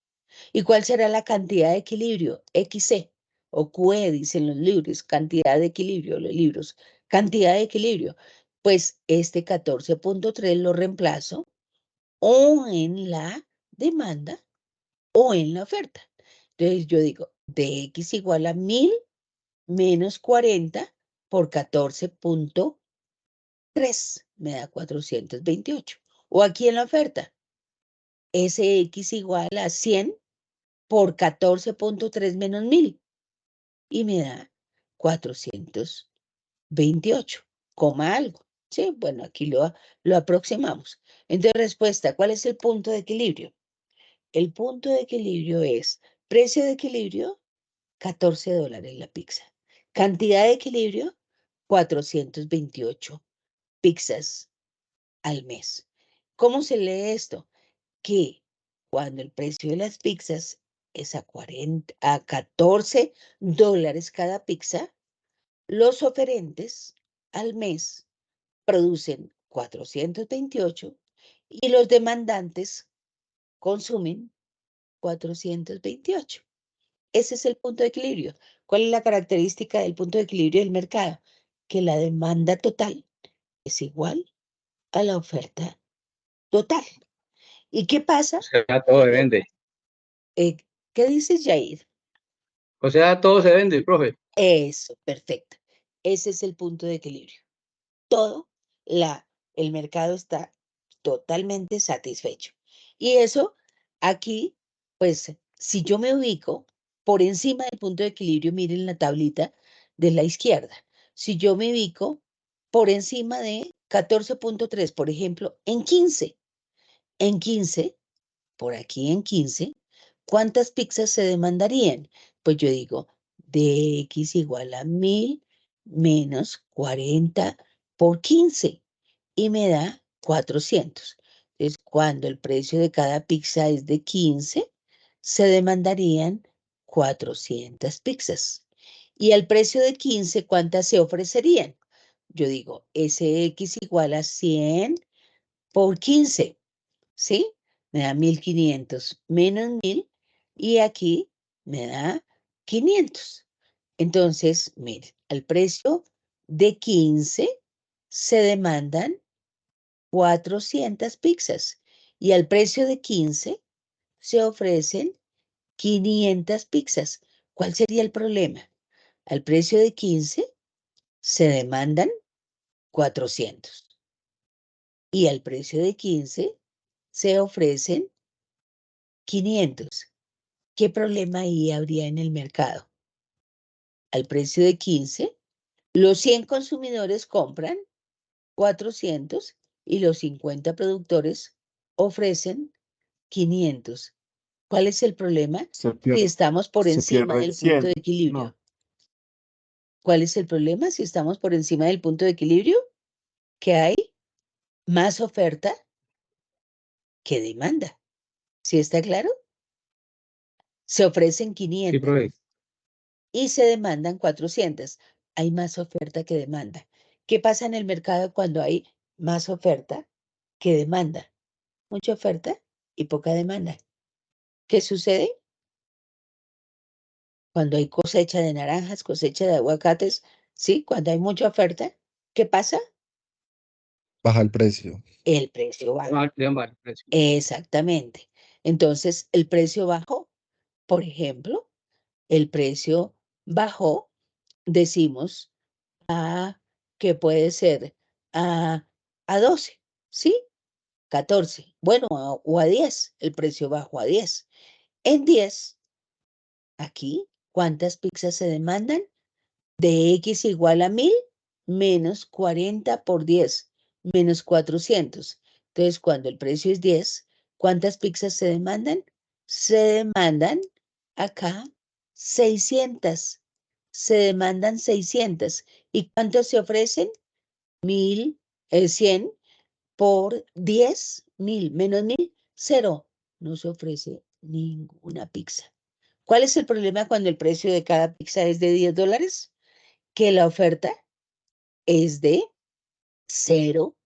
S1: ¿Y cuál será la cantidad de equilibrio? XC o QE, dicen los libros, cantidad de equilibrio, los libros, cantidad de equilibrio. Pues este 14.3 lo reemplazo o en la demanda o en la oferta. Entonces yo digo, dx igual a 1000 menos 40 por 14.3 me da 428. O aquí en la oferta, Sx igual a 100 por 14.3 menos 1000 y me da 428, coma algo. Sí, bueno, aquí lo aproximamos. Entonces, respuesta, ¿cuál es el punto de equilibrio? El punto de equilibrio es precio de equilibrio, 14 dólares la pizza. Cantidad de equilibrio, 428 pizzas al mes. ¿Cómo se lee esto? Que cuando el precio de las pizzas es a 14 dólares cada pizza, los oferentes al mes producen 428 y los demandantes consumen 428. Ese es el punto de equilibrio. ¿Cuál es la característica del punto de equilibrio del mercado? Que la demanda total es igual a la oferta total. ¿Y qué pasa?
S2: O sea, todo se vende.
S1: ¿Qué dices, Jair?
S2: O sea, todo se vende, profe.
S1: Eso, perfecto. Ese es el punto de equilibrio. Todo, el mercado está totalmente satisfecho. Y eso, aquí, pues, si yo me ubico por encima del punto de equilibrio, miren la tablita de la izquierda. Si yo me ubico por encima de 14.3, por ejemplo, en 15, por aquí en 15, ¿cuántas pizzas se demandarían? Pues yo digo, dx igual a 1000 menos 40 por 15 y me da 400. Entonces, cuando el precio de cada pizza es de 15, se demandarían 400 pizzas. Y al precio de 15, ¿cuántas se ofrecerían? Yo digo, Sx igual a 100 por 15. ¿Sí? Me da 1500 menos 1000 y aquí me da 500. Entonces, mire, al precio de 15 se demandan 400 pizzas y al precio de 15 se ofrecen 500 pizzas. ¿Cuál sería el problema? Al precio de 15 se demandan 400 y al precio de 15 se ofrecen 500. ¿Qué problema ahí habría en el mercado? Al precio de 15, los 100 consumidores compran 400 y los 50 productores ofrecen 500. ¿Cuál es el problema? Si estamos por encima del punto de equilibrio.
S3: No.
S1: ¿Cuál es el problema si estamos por encima del punto de equilibrio? Que hay más oferta que demanda. ¿Sí está claro? Se ofrecen
S2: Sí,
S1: 500.
S2: profe.
S1: Y se demandan 400. Hay más oferta que demanda. ¿Qué pasa en el mercado cuando hay más oferta que demanda? Mucha oferta y poca demanda. ¿Qué sucede? Cuando hay cosecha de naranjas, cosecha de aguacates, ¿sí? Cuando hay mucha oferta, ¿qué pasa?
S3: Baja el precio.
S1: El precio baja.
S2: Baja el precio.
S1: Exactamente. Entonces, el precio bajo, por ejemplo, el precio bajó, decimos que puede ser a 12, ¿sí? 14, bueno, o a 10, el precio bajó a 10. En 10, aquí, ¿cuántas pizzas se demandan? De X igual a 1000 menos 40 por 10, menos 400. Entonces, cuando el precio es 10, ¿cuántas pizzas se demandan? Se demandan acá 600. Se demandan 600. ¿Y cuántos se ofrecen? 100 por 10, 1000 menos 1000, 0. No se ofrece ninguna pizza. ¿Cuál es el problema cuando el precio de cada pizza es de $10? Que la oferta es de 0,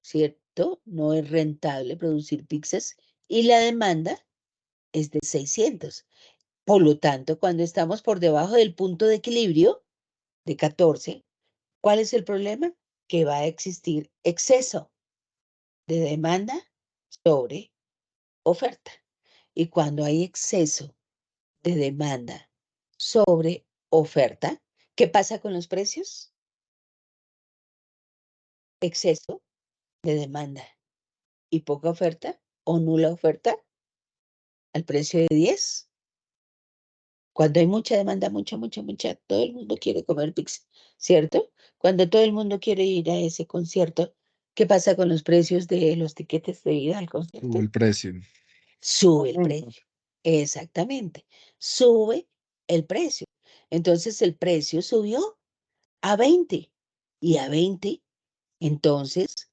S1: ¿cierto? No es rentable producir pizzas y la demanda es de 600. Por lo tanto, cuando estamos por debajo del punto de equilibrio de 14, ¿cuál es el problema? Que va a existir exceso de demanda sobre oferta. Y cuando hay exceso de demanda sobre oferta, ¿qué pasa con los precios? Exceso de demanda y poca oferta o nula oferta al precio de 10. Cuando hay mucha demanda, mucha, todo el mundo quiere comer pizza, ¿cierto? Cuando todo el mundo quiere ir a ese concierto, ¿qué pasa con los precios de los tiquetes de ida al
S3: Sube
S1: concierto?
S3: el precio.
S1: Sube el
S2: Aumenta.
S1: precio. Exactamente. Sube el precio. Entonces el precio subió a 20. Y a 20, entonces,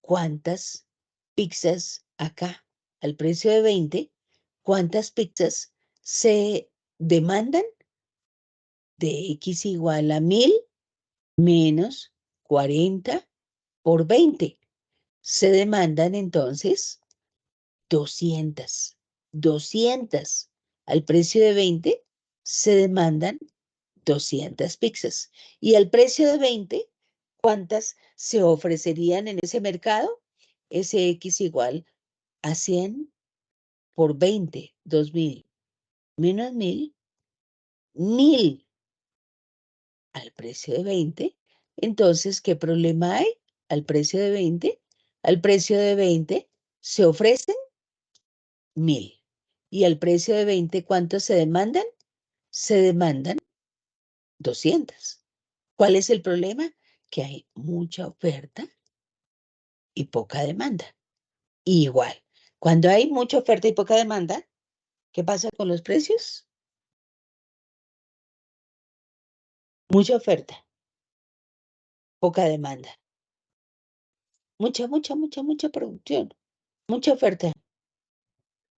S1: ¿cuántas pizzas acá? Al precio de 20, ¿cuántas pizzas se demandan? De X igual a 1000 menos 40 por 20. Se demandan entonces 200. 200. Al precio de 20 se demandan 200 pizzas. Y al precio de 20, ¿cuántas se ofrecerían en ese mercado? Ese X igual a 100 por 20, 2000 menos 1000, 1000 al precio de 20. Entonces, ¿qué problema hay? Al precio de 20, al precio de 20 se ofrecen 1000. Y al precio de 20, ¿cuántos se demandan? Se demandan 200. ¿Cuál es el problema? Que hay mucha oferta y poca demanda. Y igual, cuando hay mucha oferta y poca demanda, ¿qué pasa con los precios? Mucha oferta, poca demanda. Mucha producción, mucha oferta.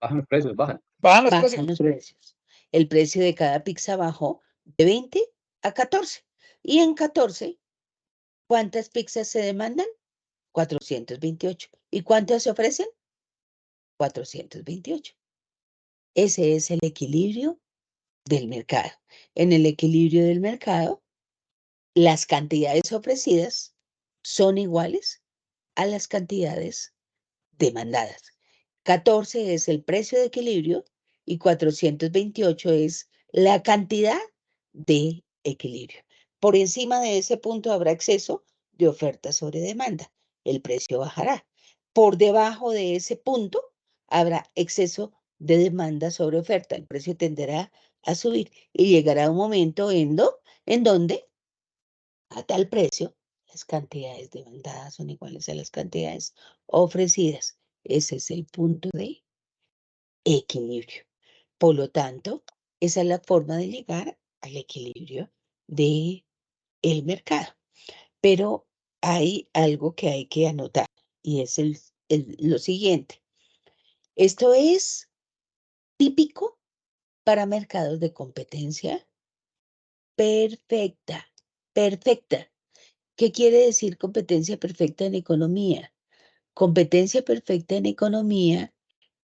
S2: Bajan los precios, bajan.
S1: Bajan los precios. El precio de cada pizza bajó de 20 a 14. Y en 14, ¿cuántas pizzas se demandan? 428. ¿Y cuántas se ofrecen? 428. Ese es el equilibrio del mercado. En el equilibrio del mercado, las cantidades ofrecidas son iguales a las cantidades demandadas. 14 es el precio de equilibrio y 428 es la cantidad de equilibrio. Por encima de ese punto habrá exceso de oferta sobre demanda. El precio bajará. Por debajo de ese punto habrá exceso de demanda sobre oferta. El precio tenderá a subir y llegará un momento en donde a tal precio las cantidades demandadas son iguales a las cantidades ofrecidas. Ese es el punto de equilibrio. Por lo tanto, esa es la forma de llegar al equilibrio de el mercado. Pero hay algo que hay que anotar y es lo siguiente. Esto es típico para mercados de competencia perfecta. Perfecta. ¿Qué quiere decir competencia perfecta en economía? Competencia perfecta en economía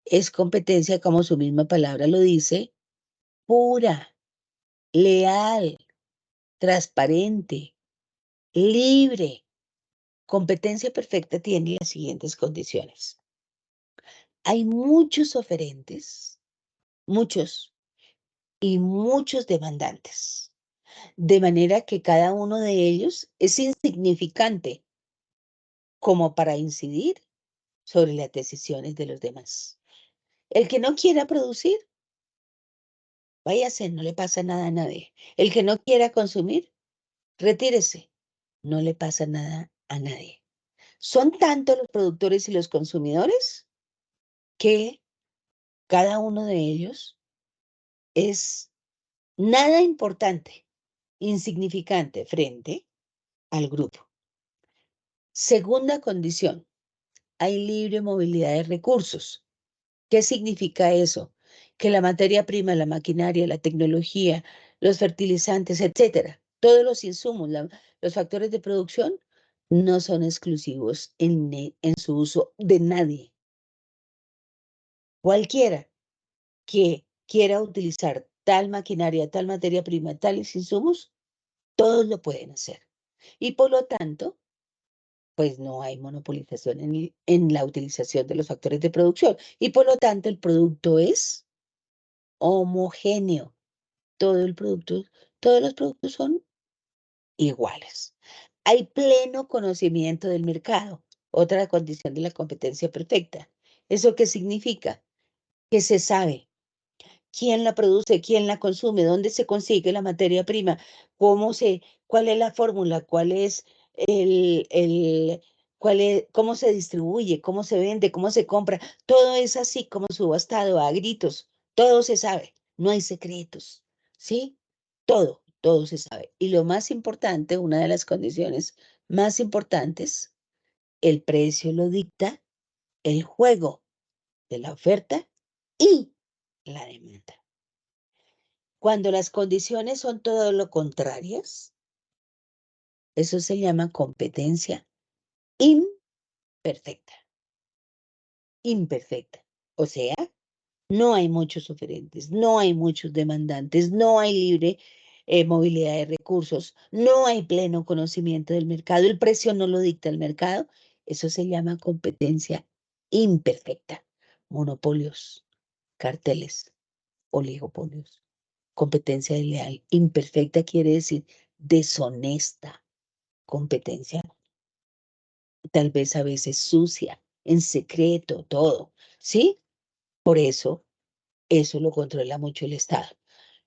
S1: es competencia, como su misma palabra lo dice, pura, leal, transparente, libre. Competencia perfecta tiene las siguientes condiciones. Hay muchos oferentes, muchos, y muchos demandantes, de manera que cada uno de ellos es insignificante como para incidir sobre las decisiones de los demás. El que no quiera producir, váyase, no le pasa nada a nadie. El que no quiera consumir, retírese, no le pasa nada a nadie. Son tantos los productores y los consumidores que cada uno de ellos es nada importante, insignificante frente al grupo. Segunda condición, hay libre movilidad de recursos. ¿Qué significa eso? Que la materia prima, la maquinaria, la tecnología, los fertilizantes, etcétera, todos los insumos, los factores de producción no son exclusivos en su uso de nadie. Cualquiera que quiera utilizar tal maquinaria, tal materia prima, tales insumos, todos lo pueden hacer. Y por lo tanto, pues no hay monopolización en la utilización de los factores de producción. Y por lo tanto, el producto es homogéneo. Todos los productos son iguales. Hay pleno conocimiento del mercado, otra condición de la competencia perfecta. ¿Eso qué significa? Que se sabe quién la produce, quién la consume, dónde se consigue la materia prima, cuál es la fórmula, cuál es cómo se distribuye, cómo se vende, cómo se compra. Todo es así como subastado a gritos. Todo se sabe, no hay secretos, ¿sí? Todo se sabe. Y lo más importante, una de las condiciones más importantes, el precio lo dicta el juego de la oferta y la demanda. Cuando las condiciones son todo lo contrarias, eso se llama competencia imperfecta. Imperfecta. O sea, no hay muchos oferentes, no hay muchos demandantes, no hay libre movilidad de recursos, no hay pleno conocimiento del mercado, el precio no lo dicta el mercado. Eso se llama competencia imperfecta. Monopolios, carteles, oligopolios. Competencia desleal. Imperfecta quiere decir deshonesta. Competencia, tal vez a veces sucia, en secreto, todo. ¿Sí? Por eso lo controla mucho el Estado.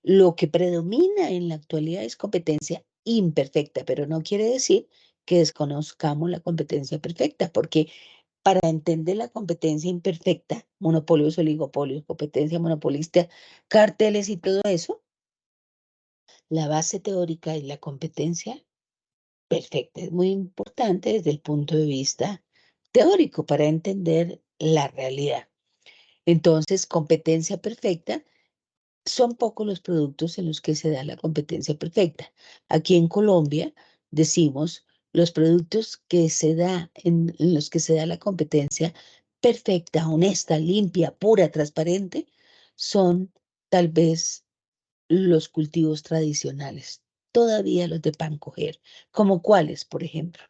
S1: Lo que predomina en la actualidad es competencia imperfecta, pero no quiere decir que desconozcamos la competencia perfecta, porque para entender la competencia imperfecta, monopolios, oligopolios, competencia monopolista, carteles y todo eso, la base teórica es la competencia perfecta. Es muy importante desde el punto de vista teórico para entender la realidad. Entonces, competencia perfecta, son pocos los productos en los que se da la competencia perfecta. Aquí en Colombia decimos los productos que se da en los que se da la competencia perfecta, honesta, limpia, pura, transparente, son tal vez los cultivos tradicionales, todavía los de pan coger, como cuáles, por ejemplo.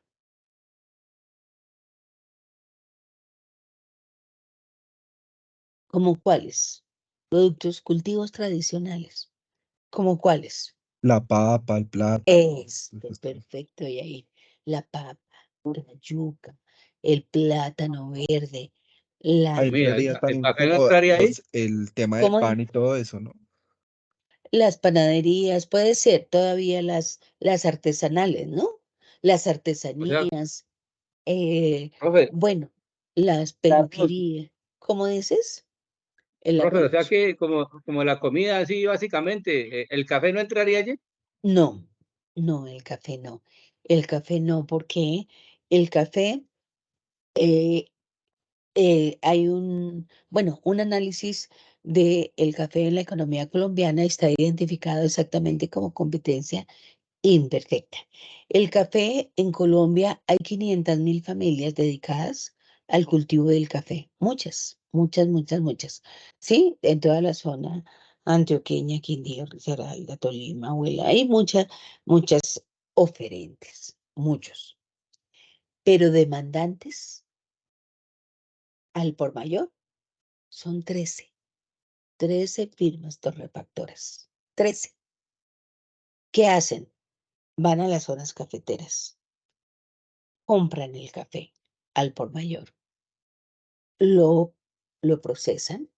S1: ¿Como cuáles? Productos, cultivos tradicionales. ¿Como cuáles?
S3: La papa, el plátano.
S1: Perfecto, y ahí la papa, la yuca, el plátano verde,
S3: Ahí
S2: Mira,
S3: entraría
S2: el
S3: también
S2: café no
S3: como
S2: entraría ahí.
S3: el tema del
S1: ¿cómo?
S3: pan y todo eso, ¿no?
S1: Las panaderías, puede ser todavía las artesanales, ¿no? Las
S2: O sea,
S1: artesanías,
S2: profe,
S1: bueno, las peluquerías, ¿cómo dices? El
S2: profe, o sea
S1: arroz.
S2: que como la comida así básicamente, ¿el café no entraría allí?
S1: No, no, el café no. El café no, porque el café, eh, hay un análisis del café en la economía colombiana está identificado exactamente como competencia imperfecta. El café en Colombia hay 500.000 familias dedicadas al cultivo del café. Muchas, muchas, muchas, muchas. Sí, en toda la zona antioqueña, Quindío, Risaralda, Tolima, Huila, hay muchas oferentes, muchos. Pero demandantes al por mayor son 13 firmas torrefactoras. 13. ¿Qué hacen? Van a las zonas cafeteras, compran el café al por mayor, lo procesan,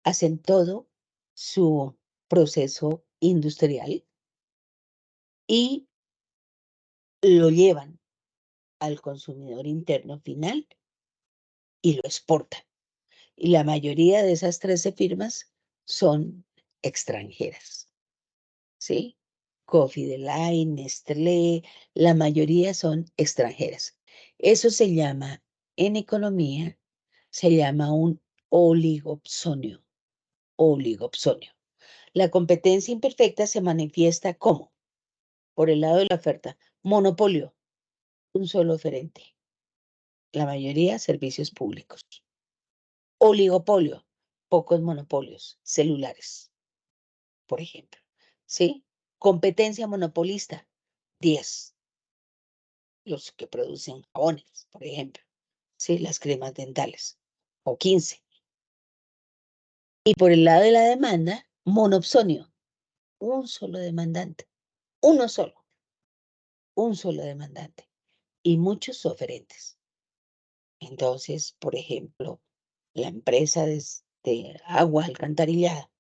S1: hacen todo su proceso industrial y lo llevan al consumidor interno final y lo exportan. Y la mayoría de esas 13 firmas son extranjeras, ¿sí? Coffee Delight, Nestlé, la mayoría son extranjeras. Eso se llama, en economía, se llama un oligopsonio. Oligopsonio. La competencia imperfecta se manifiesta como, por el lado de la oferta, monopolio, un solo oferente. La mayoría servicios públicos. Oligopolio, pocos monopolios, celulares, por ejemplo. ¿Sí? Competencia monopolista, 10. Los que producen jabones, por ejemplo. ¿Sí? Las cremas dentales, o 15. Y por el lado de la demanda, monopsonio, un solo demandante, uno solo, un solo demandante y muchos oferentes. Entonces, por ejemplo, la empresa de agua alcantarillada.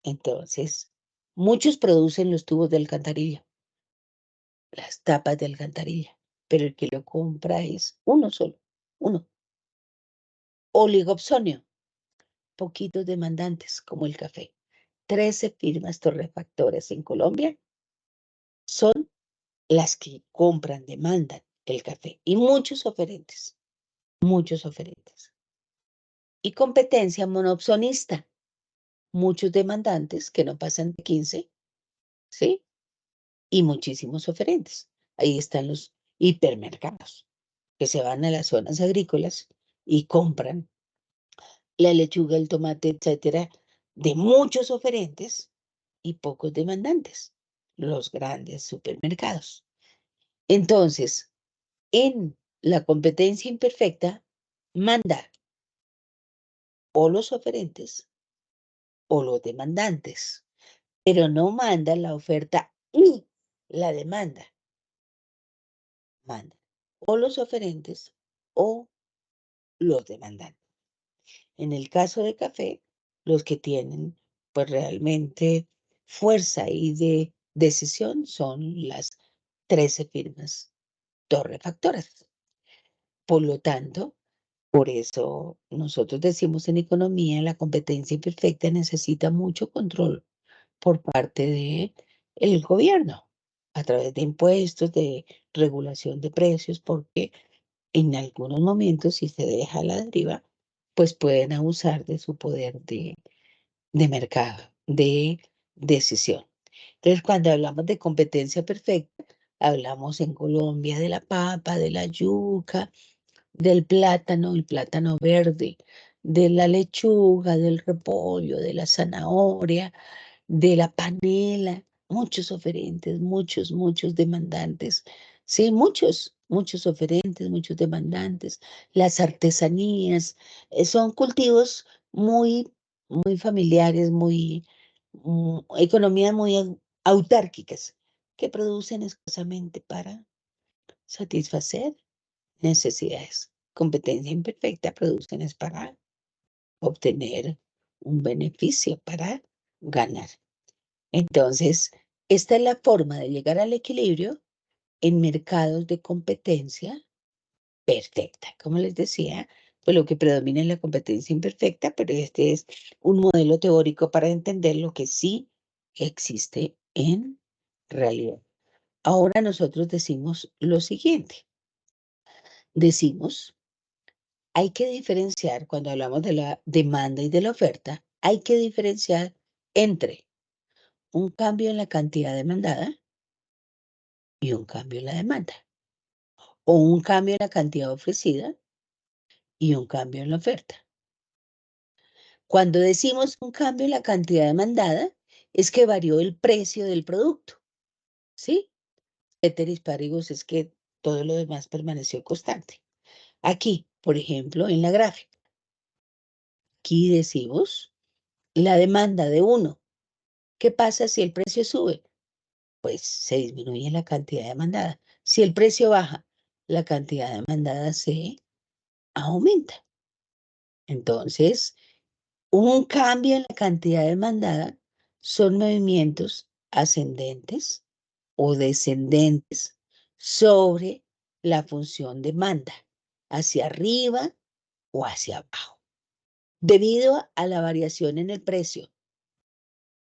S1: Entonces, muchos producen los tubos de alcantarilla, las tapas de alcantarilla, pero el que lo compra es uno solo, uno. Oligopsonio, poquitos demandantes, como el café. 13 firmas torrefactoras en Colombia son las que compran, demandan el café y muchos oferentes, muchos oferentes. Y competencia monopsonista, muchos demandantes que no pasan de 15, ¿sí? Y muchísimos oferentes. Ahí están los hipermercados, que se van a las zonas agrícolas y compran la lechuga, el tomate, etcétera, de muchos oferentes y pocos demandantes, los grandes supermercados. Entonces, en la competencia imperfecta, manda o los oferentes o los demandantes, pero no manda la oferta y la demanda. Manda o los oferentes o los demandantes. En el caso de café, los que tienen pues realmente fuerza y de decisión son las 13 firmas torrefactoras. Por lo tanto, por eso nosotros decimos en economía, la competencia imperfecta necesita mucho control por parte de el gobierno, a través de impuestos, de regulación de precios, porque en algunos momentos, si se deja a la deriva, pues pueden abusar de su poder de mercado, de decisión. Entonces, cuando hablamos de competencia perfecta, hablamos en Colombia de la papa, de la yuca, del plátano, el plátano verde, de la lechuga, del repollo, de la zanahoria, de la panela, muchos oferentes, muchos demandantes, sí, muchos oferentes, muchos demandantes, las artesanías, son cultivos muy familiares, economías muy autárquicas, que producen escasamente para satisfacer necesidades. Competencia imperfecta producen es para obtener un beneficio, para ganar. Entonces, esta es la forma de llegar al equilibrio en mercados de competencia perfecta. Como les decía, pues lo que predomina es la competencia imperfecta, pero este es un modelo teórico para entender lo que sí existe en realidad. Ahora nosotros decimos lo siguiente. Decimos, hay que diferenciar, cuando hablamos de la demanda y de la oferta, hay que diferenciar entre un cambio en la cantidad demandada y un cambio en la demanda, o un cambio en la cantidad ofrecida y un cambio en la oferta. Cuando decimos un cambio en la cantidad demandada, es que varió el precio del producto, ¿sí? Ceteris paribus es que todo lo demás permaneció constante. Aquí, por ejemplo, en la gráfica, aquí decimos la demanda de uno ¿Qué pasa si el precio sube? Pues se disminuye la cantidad demandada. Si el precio baja, la cantidad demandada se aumenta. Entonces, un cambio en la cantidad demandada son movimientos ascendentes o descendentes sobre la función demanda, hacia arriba o hacia abajo, debido a la variación en el precio.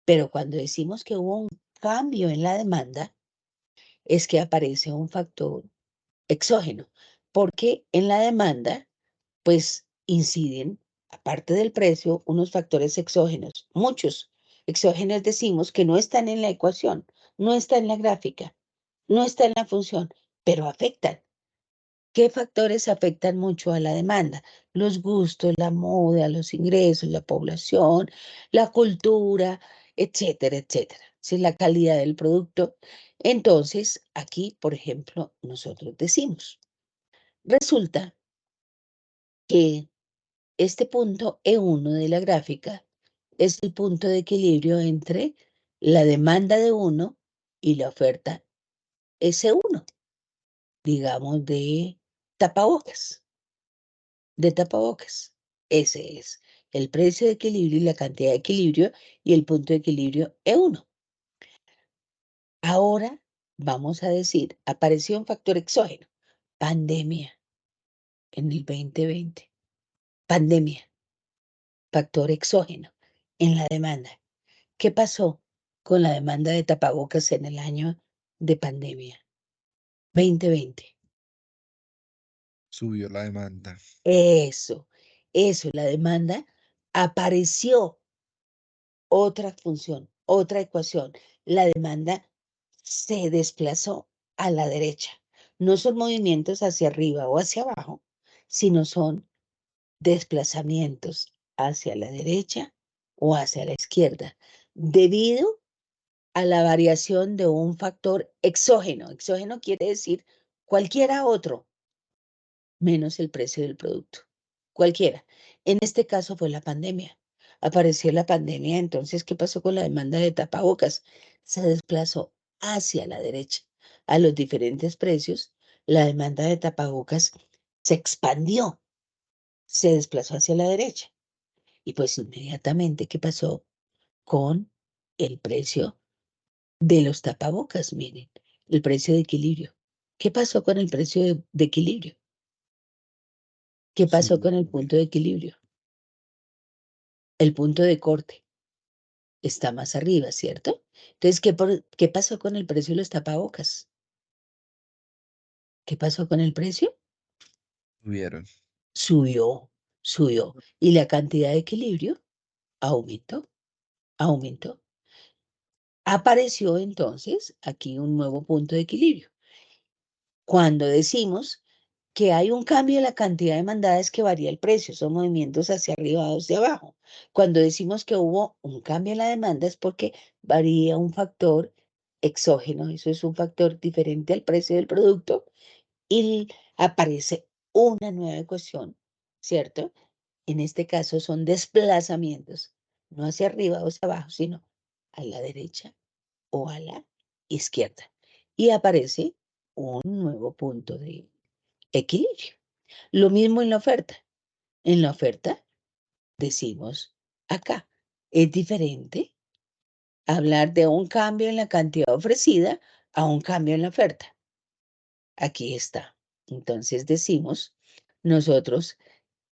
S1: Pero cuando decimos que hubo un cambio en la demanda, es que aparece un factor exógeno, porque en la demanda, pues inciden, aparte del precio, unos factores exógenos, muchos exógenos decimos que no están en la ecuación, no están en la gráfica, no están en la función, pero afectan. ¿Qué factores afectan mucho a la demanda? Los gustos, la moda, los ingresos, la población, la cultura, etcétera, etcétera. Si la calidad del producto. Entonces, aquí, por ejemplo, nosotros decimos, resulta que este punto E1 de la gráfica es el punto de equilibrio entre la demanda de uno y la oferta S1, digamos, de tapabocas. Ese es el precio de equilibrio y la cantidad de equilibrio y el punto de equilibrio E1. Ahora vamos a decir, apareció un factor exógeno, pandemia en el 2020. Pandemia, factor exógeno en la demanda. ¿Qué pasó con la demanda de tapabocas en el año de pandemia? 2020.
S3: Subió la demanda.
S1: Eso, la demanda apareció otra función, otra ecuación. La demanda se desplazó a la derecha. No son movimientos hacia arriba o hacia abajo, sino son desplazamientos hacia la derecha o hacia la izquierda, debido a la variación de un factor exógeno. Exógeno quiere decir cualquiera otro, menos el precio del producto. Cualquiera. En este caso fue la pandemia. Apareció la pandemia, entonces, ¿qué pasó con la demanda de tapabocas? Se desplazó hacia la derecha. A los diferentes precios, la demanda de tapabocas se expandió, se desplazó hacia la derecha. Y pues inmediatamente, ¿qué pasó con el precio de los tapabocas? Miren, el precio de equilibrio. ¿Qué pasó con el precio de equilibrio? ¿Qué pasó con el
S3: Subió.
S1: punto de equilibrio? El punto de corte está más arriba, ¿cierto? Entonces, ¿qué pasó con el precio de los tapabocas? ¿Qué pasó con el precio?
S3: Subieron.
S1: Subió. Y la cantidad de equilibrio aumentó, aumentó. Apareció entonces aquí un nuevo punto de equilibrio. Cuando decimos que hay un cambio en la cantidad demandada es que varía el precio, son movimientos hacia arriba o hacia abajo. Cuando decimos que hubo un cambio en la demanda es porque varía un factor exógeno, eso es un factor diferente al precio del producto y aparece una nueva ecuación, ¿cierto? En este caso son desplazamientos, no hacia arriba o hacia abajo, sino a la derecha o a la izquierda. Y aparece un nuevo punto de equilibrio. Lo mismo en la oferta. En la oferta decimos acá, es diferente hablar de un cambio en la cantidad ofrecida a un cambio en la oferta. Aquí está. Entonces decimos, nosotros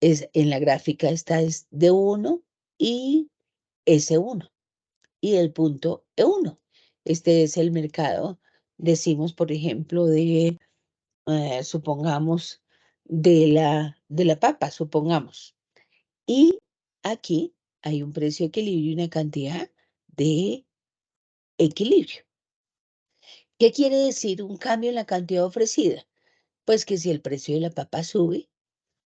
S1: en la gráfica esta es D1 y S1 y el punto E1. Este es el mercado, decimos, por ejemplo, supongamos, de la papa, supongamos. Y aquí hay un precio de equilibrio y una cantidad de equilibrio. ¿Qué quiere decir un cambio en la cantidad ofrecida? Pues que si el precio de la papa sube,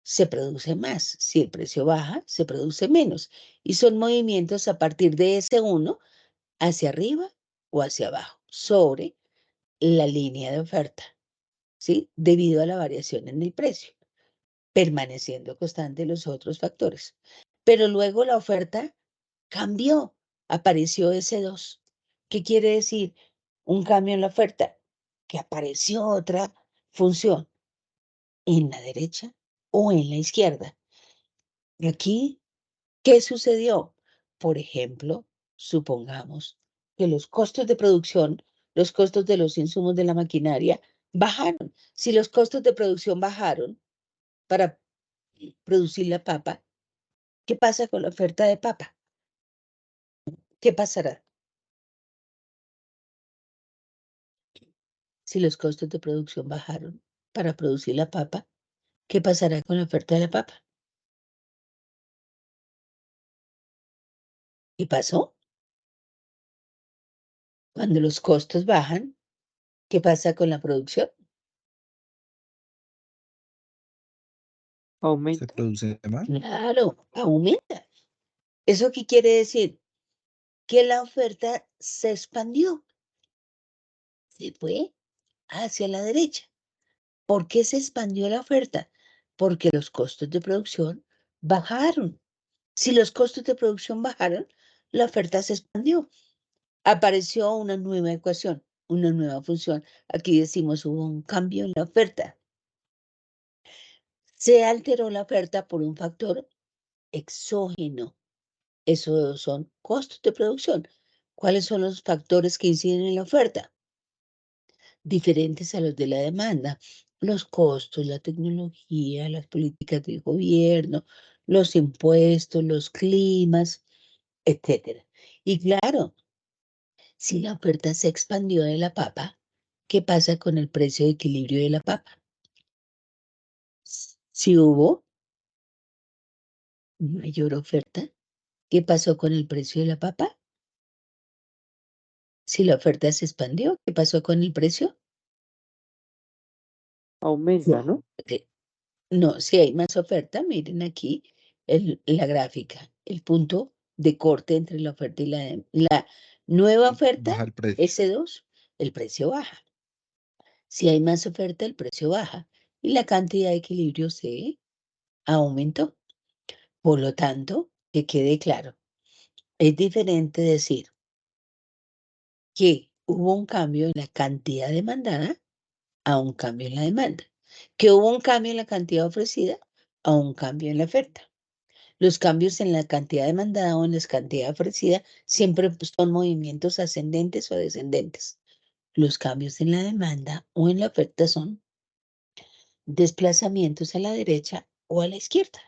S1: se produce más. Si el precio baja, se produce menos. Y son movimientos a partir de ese uno hacia arriba o hacia abajo, sobre la línea de oferta, ¿sí? Debido a la variación en el precio, permaneciendo constante los otros factores. Pero luego la oferta cambió, apareció S2. ¿Qué quiere decir? Un cambio en la oferta, que apareció otra función en la derecha o en la izquierda. Aquí, ¿qué sucedió? Por ejemplo, supongamos que los costos de producción, los costos de los insumos de la maquinaria bajaron. Si los costos de producción bajaron para producir la papa, ¿qué pasa con la oferta de papa? ¿Qué pasará? Si los costos de producción bajaron para producir la papa, ¿qué pasará con la oferta de la papa? ¿Qué pasó? Cuando los costos bajan, ¿qué pasa con la producción?
S3: Se
S4: Aumenta.
S3: produce más.
S1: Claro, aumenta. ¿Eso qué quiere decir? Que la oferta se expandió, se fue hacia la derecha. ¿Por qué se expandió la oferta? Porque los costos de producción bajaron. Si los costos de producción bajaron, la oferta se expandió. Apareció una nueva ecuación, una nueva función. Aquí decimos hubo un cambio en la oferta. Se alteró la oferta por un factor exógeno. Esos son costos de producción. ¿Cuáles son los factores que inciden en la oferta? Diferentes a los de la demanda. Los costos, la tecnología, las políticas del gobierno, los impuestos, los climas, etcétera. Y claro, si la oferta se expandió de la papa, ¿qué pasa con el precio de equilibrio de la papa? Si hubo mayor oferta, ¿qué pasó con el precio de la papa? Si la oferta se expandió, ¿qué pasó con el precio?
S4: Aumenta, ¿no?
S1: No, si hay más oferta, miren aquí la gráfica, el punto de corte entre la oferta y la nueva oferta,
S3: Baja el precio.
S1: S2, el precio baja. Si hay más oferta, el precio baja y la cantidad de equilibrio se aumentó. Por lo tanto, que quede claro, es diferente decir que hubo un cambio en la cantidad demandada a un cambio en la demanda, que hubo un cambio en la cantidad ofrecida a un cambio en la oferta. Los cambios en la cantidad demandada o en la cantidad ofrecida siempre son movimientos ascendentes o descendentes. Los cambios en la demanda o en la oferta son desplazamientos a la derecha o a la izquierda.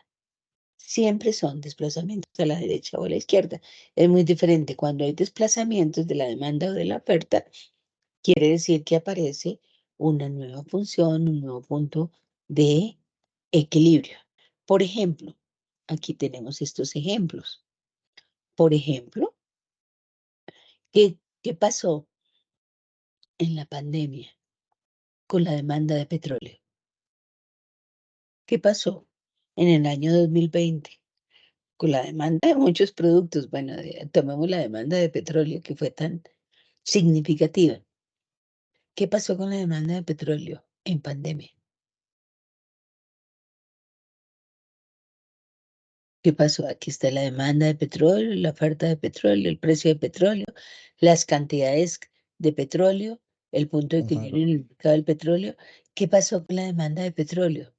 S1: Siempre son desplazamientos a la derecha o a la izquierda. Es muy diferente cuando hay desplazamientos de la demanda o de la oferta. Quiere decir que aparece una nueva función, un nuevo punto de equilibrio. Por ejemplo, aquí tenemos estos ejemplos. Por ejemplo, ¿qué pasó en la pandemia con la demanda de petróleo? ¿Qué pasó en el año 2020 con la demanda de muchos productos? Bueno, tomemos la demanda de petróleo que fue tan significativa. ¿Qué pasó con la demanda de petróleo en pandemia? ¿Qué pasó? Aquí está la demanda de petróleo, la oferta de petróleo, el precio de petróleo, las cantidades de petróleo, el punto de equilibrio en el mercado del petróleo. ¿Qué pasó con la demanda de petróleo?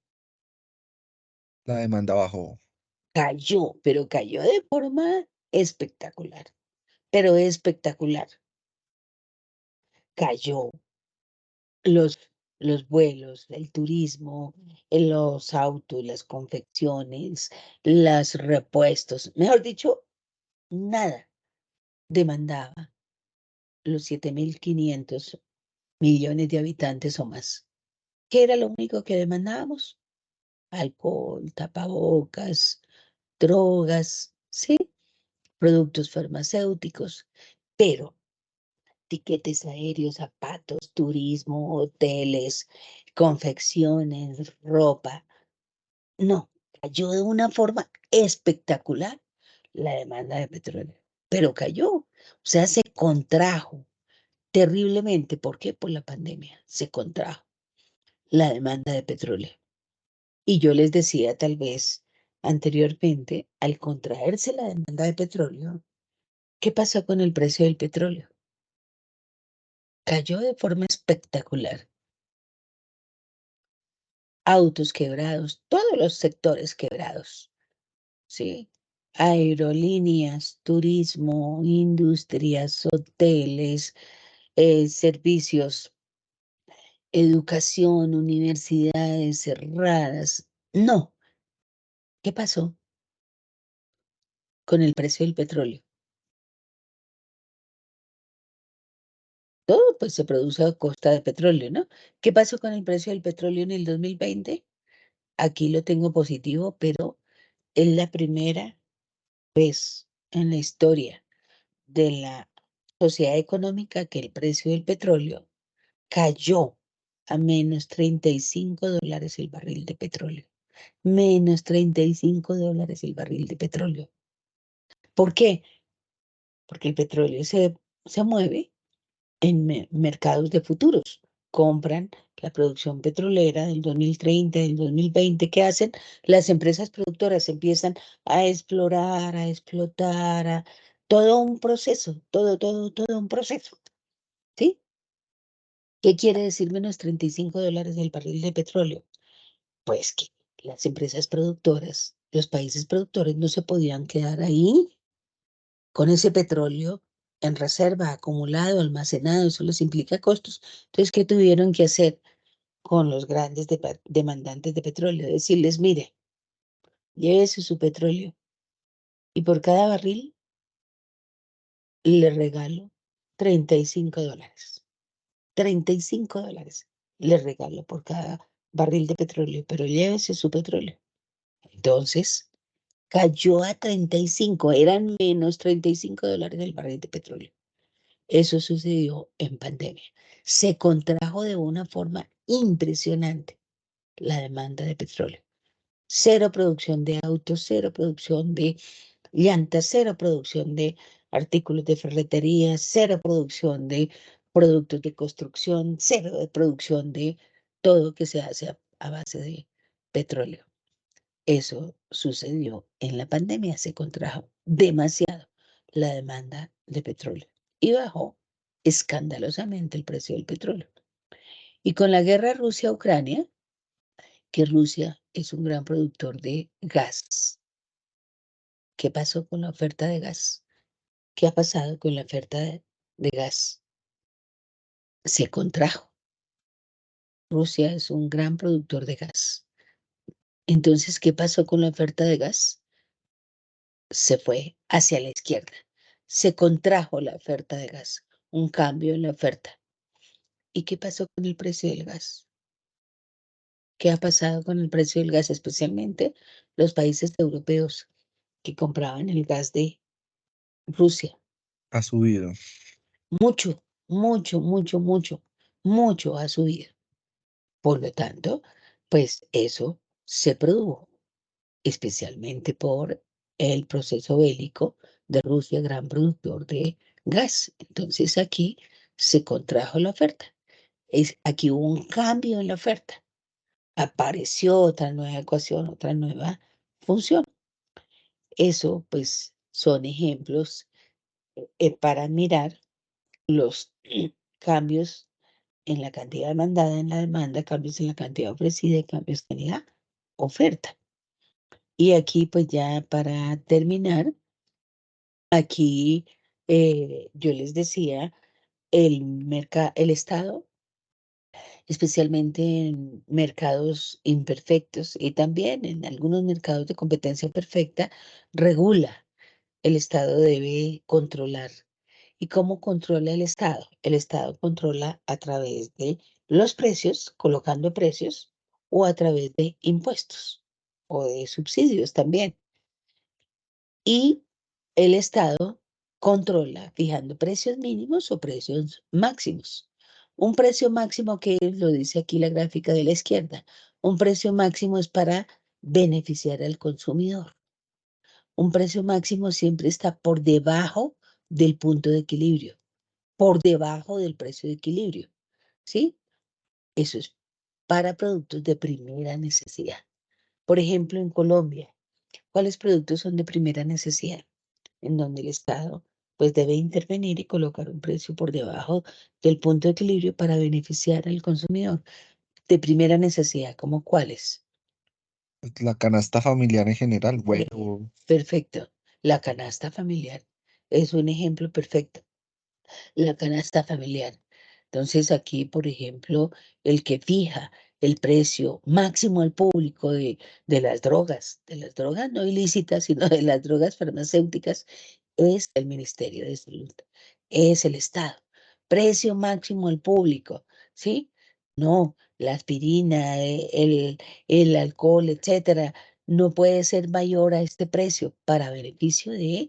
S3: La demanda bajó.
S1: Cayó, pero cayó de forma espectacular, pero espectacular. Cayó los, los vuelos, el turismo, los autos, las confecciones, los repuestos, mejor dicho, nada demandaba los 7.500 millones de habitantes o más. ¿Qué era lo único que demandábamos? Alcohol, tapabocas, drogas, ¿sí? Productos farmacéuticos, pero tiquetes aéreos, zapatos, turismo, hoteles, confecciones, ropa. No, cayó de una forma espectacular la demanda de petróleo, pero cayó, o sea, se contrajo terriblemente. ¿Por qué? Por la pandemia. Se contrajo la demanda de petróleo. Y yo les decía tal vez anteriormente, al contraerse la demanda de petróleo, ¿qué pasó con el precio del petróleo? cayó de forma espectacular. Autos quebrados, todos los sectores quebrados, ¿sí? Aerolíneas, turismo, industrias, hoteles, servicios, educación, universidades cerradas. No. ¿Qué pasó con el precio del petróleo? Todo pues se produce a costa de petróleo, ¿no? ¿Qué pasó con el precio del petróleo en el 2020? Aquí lo tengo positivo, pero es la primera vez en la historia de la sociedad económica que el precio del petróleo cayó a menos $35 el barril de petróleo. Menos $35 el barril de petróleo. ¿Por qué? Porque el petróleo se mueve en mercados de futuros. Compran la producción petrolera del 2030, del 2020. ¿Qué hacen? Las empresas productoras empiezan a explorar, a explotar, todo un proceso, todo un proceso. ¿Sí? ¿Qué quiere decir menos $35 del barril de petróleo? Pues que las empresas productoras, los países productores no se podían quedar ahí con ese petróleo en reserva, acumulado, almacenado, eso les implica costos. Entonces, ¿qué tuvieron que hacer con los grandes demandantes de petróleo? Decirles, mire, llévese su petróleo y por cada barril le regalo $35. $35 le regalo por cada barril de petróleo, pero llévese su petróleo. Entonces, cayó a 35, eran menos $35 el barril de petróleo. Eso sucedió en pandemia. Se contrajo de una forma impresionante la demanda de petróleo. Cero producción de autos, cero producción de llantas, cero producción de artículos de ferretería, cero producción de productos de construcción, cero de producción de todo que se hace a base de petróleo. Eso sucedió en la pandemia, se contrajo demasiado la demanda de petróleo y bajó escandalosamente el precio del petróleo. Y con la guerra Rusia-Ucrania, que Rusia es un gran productor de gas, ¿qué pasó con la oferta de gas? ¿Qué ha pasado con la oferta de gas? Se contrajo. Rusia es un gran productor de gas. Entonces, ¿qué pasó con la oferta de gas? Se fue hacia la izquierda. Se contrajo la oferta de gas, un cambio en la oferta. ¿Y qué pasó con el precio del gas? ¿Qué ha pasado con el precio del gas? Especialmente los países europeos que compraban el gas de Rusia.
S3: Ha subido.
S1: Mucho, mucho ha subido. Por lo tanto, pues eso se produjo especialmente por el proceso bélico de Rusia, gran productor de gas. Entonces aquí se contrajo la oferta. Aquí hubo un cambio en la oferta. Apareció otra nueva ecuación, otra nueva función. Eso pues son ejemplos para mirar los cambios en la cantidad demandada, en la demanda, cambios en la cantidad ofrecida y cambios en la oferta. Y aquí, pues ya para terminar, aquí yo les decía, el Estado, especialmente en mercados imperfectos y también en algunos mercados de competencia perfecta, regula. El Estado debe controlar. ¿Y cómo controla el Estado? El Estado controla a través de los precios, colocando precios, o a través de impuestos o de subsidios también. Y el Estado controla fijando precios mínimos o precios máximos. Un precio máximo que lo dice aquí la gráfica de la izquierda. Un precio máximo es para beneficiar al consumidor. Un precio máximo siempre está por debajo del punto de equilibrio, por debajo del precio de equilibrio, ¿sí? Eso es para productos de primera necesidad. Por ejemplo, en Colombia, ¿cuáles productos son de primera necesidad? En donde el Estado pues debe intervenir y colocar un precio por debajo del punto de equilibrio para beneficiar al consumidor de primera necesidad, ¿como cuáles?
S3: La canasta familiar en general,
S1: Eh,
S3: huevo,
S1: Perfecto. La canasta familiar es un ejemplo perfecto. La canasta familiar. Entonces aquí, por ejemplo, el que fija el precio máximo al público de de las drogas no ilícitas, sino de las drogas farmacéuticas, es el Ministerio de Salud, es el Estado. Precio máximo al público, ¿sí? No, la aspirina, el alcohol, etcétera, no puede ser mayor a este precio para beneficio de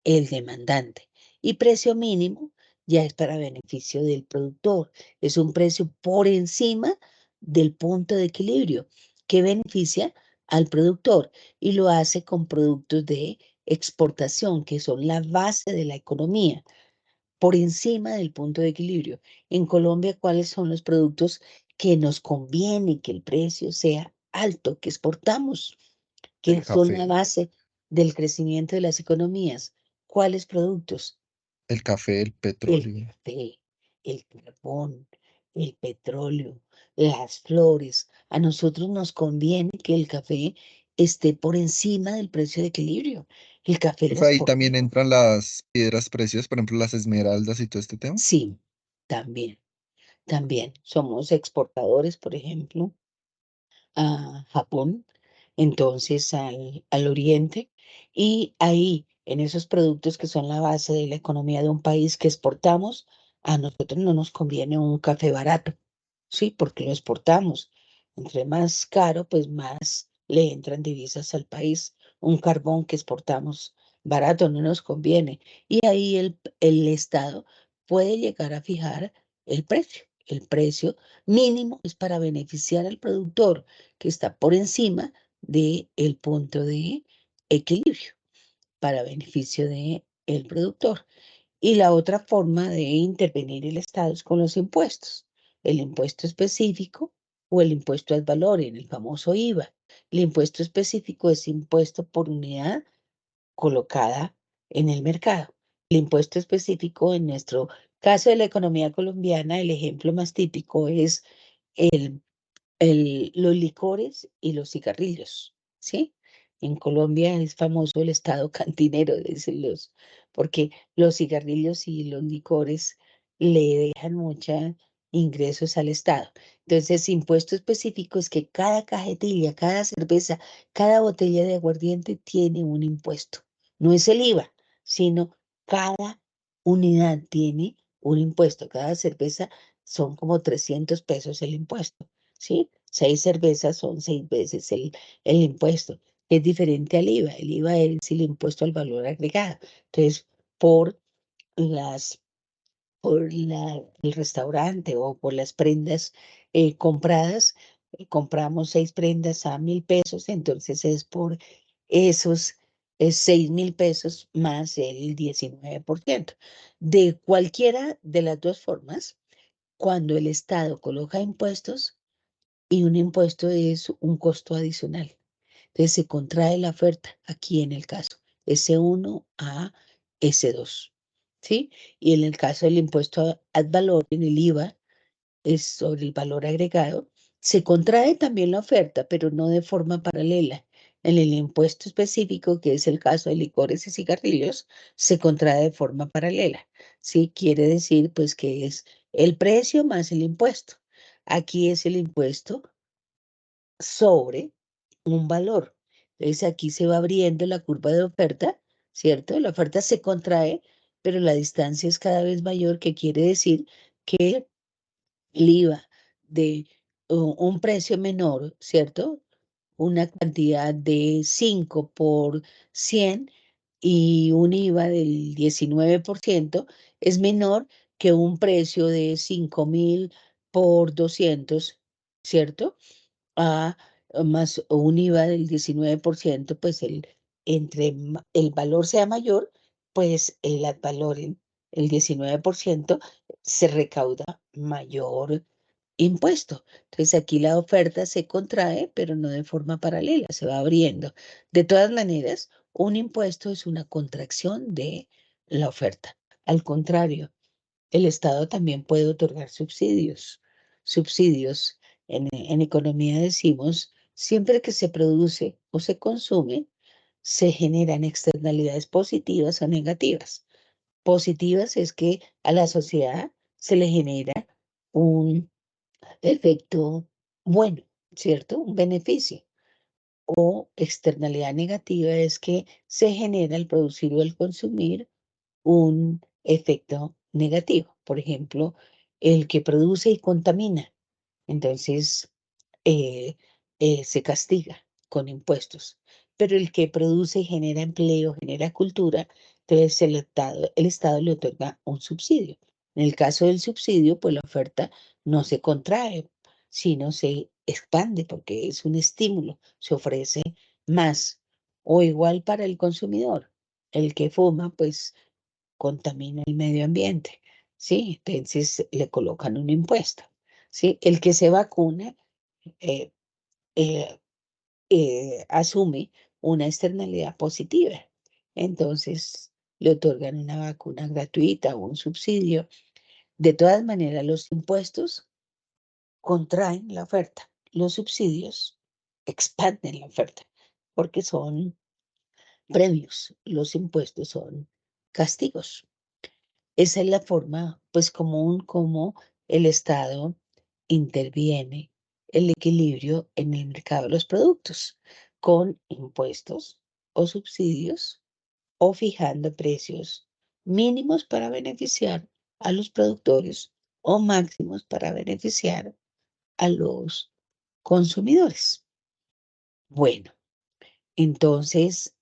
S1: el demandante. Y precio mínimo ya es para beneficio del productor. Es un precio por encima del punto de equilibrio que beneficia al productor y lo hace con productos de exportación, que son la base de la economía, por encima del punto de equilibrio. En Colombia, ¿cuáles son los productos que nos conviene que el precio sea alto, que exportamos,
S3: el
S1: que son la
S3: café,
S1: base del crecimiento de las economías? ¿Cuáles productos?
S3: el café, el
S1: El
S3: petróleo.
S1: café, el carbón, el petróleo, las flores. A nosotros nos conviene que el café esté por encima del precio de equilibrio. El café lo
S3: Pues ahí también
S1: exportamos.
S3: entran las piedras preciosas, por ejemplo, las esmeraldas y todo este tema.
S1: Sí, también, también. Somos exportadores, por ejemplo, a Japón, entonces al oriente, y ahí, en esos productos que son la base de la economía de un país que exportamos, a nosotros no nos conviene un café barato, ¿sí? Porque lo exportamos. Entre más caro, pues más le entran divisas al país. Un carbón que exportamos barato no nos conviene. Y ahí el Estado puede llegar a fijar el precio. El precio mínimo es para beneficiar al productor que está por encima del punto de equilibrio para beneficio del productor. Y la otra forma de intervenir el Estado es con los impuestos, el impuesto específico o el impuesto al valor, en el famoso IVA. El impuesto específico es impuesto por unidad colocada en el mercado. El impuesto específico, en nuestro caso de la economía colombiana, el ejemplo más típico es el los licores y los cigarrillos, ¿sí? En Colombia es famoso el estado cantinero, dicen porque los cigarrillos y los licores le dejan muchos ingresos al Estado. Entonces, impuesto específico es que cada cajetilla, cada cerveza, cada botella de aguardiente tiene un impuesto. No es el IVA, sino cada unidad tiene un impuesto. Cada cerveza son como 300 pesos el impuesto. ¿Sí? 6 cervezas son 6 veces el impuesto, que es diferente al IVA. El IVA es el impuesto al valor agregado. Entonces, por las, el restaurante o por las prendas compradas, compramos 6 prendas a 1.000 pesos, entonces es por esos 6.000 pesos más el 19%. De cualquiera de las dos formas, cuando el Estado coloca impuestos, y un impuesto es un costo adicional. Entonces se contrae la oferta aquí en el caso S1 a S2, ¿sí? Y en el caso del impuesto ad valor, en el IVA, es sobre el valor agregado, se contrae también la oferta, pero no de forma paralela. En el impuesto específico, que es el caso de licores y cigarrillos, se contrae de forma paralela, ¿sí? Quiere decir, pues, que es el precio más el impuesto. Aquí es el impuesto sobre un valor. Entonces aquí se va abriendo la curva de oferta, ¿cierto? La oferta se contrae, pero la distancia es cada vez mayor, que quiere decir que el IVA de un precio menor, ¿cierto? Una cantidad de 5 por 100 y un IVA del 19% es menor que un precio de 5.000 por 200, ¿cierto? A más un IVA del 19%, pues el valor sea mayor, pues el ad valorem, el 19%, se recauda mayor impuesto. Entonces aquí la oferta se contrae, pero no de forma paralela, se va abriendo. De todas maneras, un impuesto es una contracción de la oferta. Al contrario, el Estado también puede otorgar subsidios. Subsidios, en economía decimos, siempre que se produce o se consume, se generan externalidades positivas o negativas. Positivas es que a la sociedad se le genera un efecto bueno, ¿cierto? Un beneficio. O externalidad negativa es que se genera al producir o al consumir un efecto negativo. Por ejemplo, el que produce y contamina. Entonces, eh, se castiga con impuestos. Pero el que produce y genera empleo, genera cultura, entonces el Estado le otorga un subsidio. En el caso del subsidio, pues la oferta no se contrae, sino se expande porque es un estímulo, se ofrece más o igual para el consumidor. El que fuma, pues contamina el medio ambiente, ¿sí? Entonces le colocan un impuesto, ¿sí? El que se vacuna eh, eh, asume una externalidad positiva. Entonces le otorgan una vacuna gratuita o un subsidio. De todas maneras, los impuestos contraen la oferta. Los subsidios expanden la oferta porque son premios. Los impuestos son castigos. Esa es la forma, pues, común como el Estado interviene el equilibrio en el mercado de los productos, con impuestos o subsidios o fijando precios mínimos para beneficiar a los productores o máximos para beneficiar a los consumidores. Bueno, entonces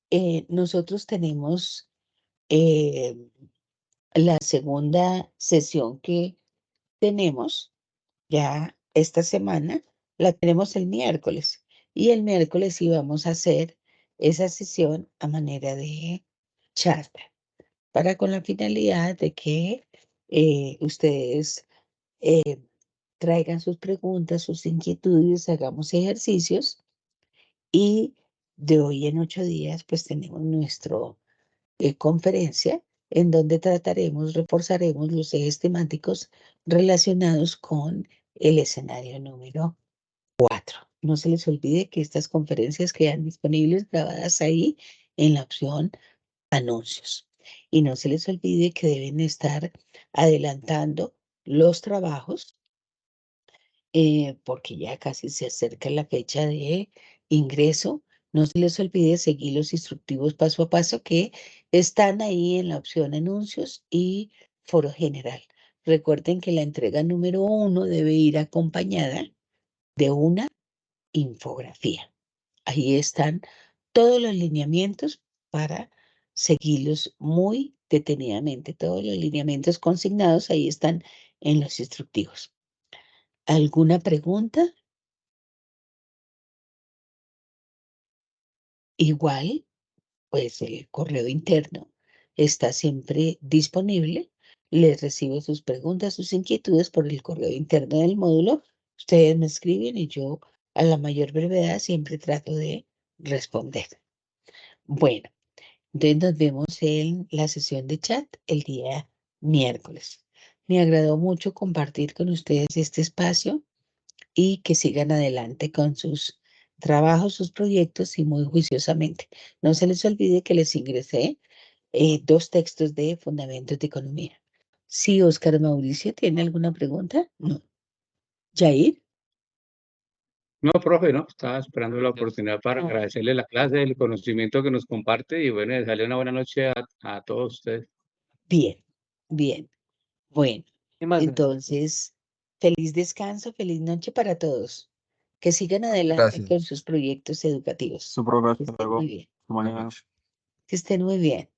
S1: nosotros tenemos eh, la segunda sesión que tenemos ya esta semana, la tenemos el miércoles. Y el miércoles íbamos a hacer esa sesión a manera de chat, para con la finalidad de que ustedes eh, traigan sus preguntas, sus inquietudes, hagamos ejercicios. Y de hoy en 8 días, pues tenemos nuestro conferencia en donde trataremos, reforzaremos los ejes temáticos relacionados con el escenario número 4. No se les olvide que estas conferencias quedan disponibles grabadas ahí en la opción anuncios. Y no se les olvide que deben estar adelantando los trabajos porque ya casi se acerca la fecha de ingreso. No se les olvide seguir los instructivos paso a paso que están ahí en la opción anuncios y foro general. Recuerden que la entrega número 1 debe ir acompañada de una infografía. Ahí están todos los lineamientos para seguirlos muy detenidamente. Todos los lineamientos consignados ahí están en los instructivos. ¿Alguna pregunta? Igual, pues el correo interno está siempre disponible. Les recibo sus preguntas, sus inquietudes por el correo interno del módulo. Ustedes me escriben y yo a la mayor brevedad siempre trato de responder. Bueno, entonces nos vemos en la sesión de chat el día miércoles. Me agradó mucho compartir con ustedes este espacio y que sigan adelante con sus trabajos, sus proyectos y muy juiciosamente. No se les olvide que les ingresé 2 textos de Fundamentos de Economía. Sí, Óscar Mauricio, ¿tiene alguna pregunta? No. ¿Jair?
S2: No, profe, no, estaba esperando la oportunidad para agradecerle la clase, el conocimiento que nos comparte y bueno, desearle una buena noche a todos ustedes.
S1: Bien, bien. Bueno,
S4: ¿Qué más?
S1: entonces, feliz descanso, feliz noche para todos. Que sigan adelante
S3: Gracias.
S1: con sus proyectos educativos.
S4: Su programa,
S1: Que
S4: hasta
S1: estén
S4: luego.
S1: muy bien.
S4: Mañana.
S1: Que estén muy bien.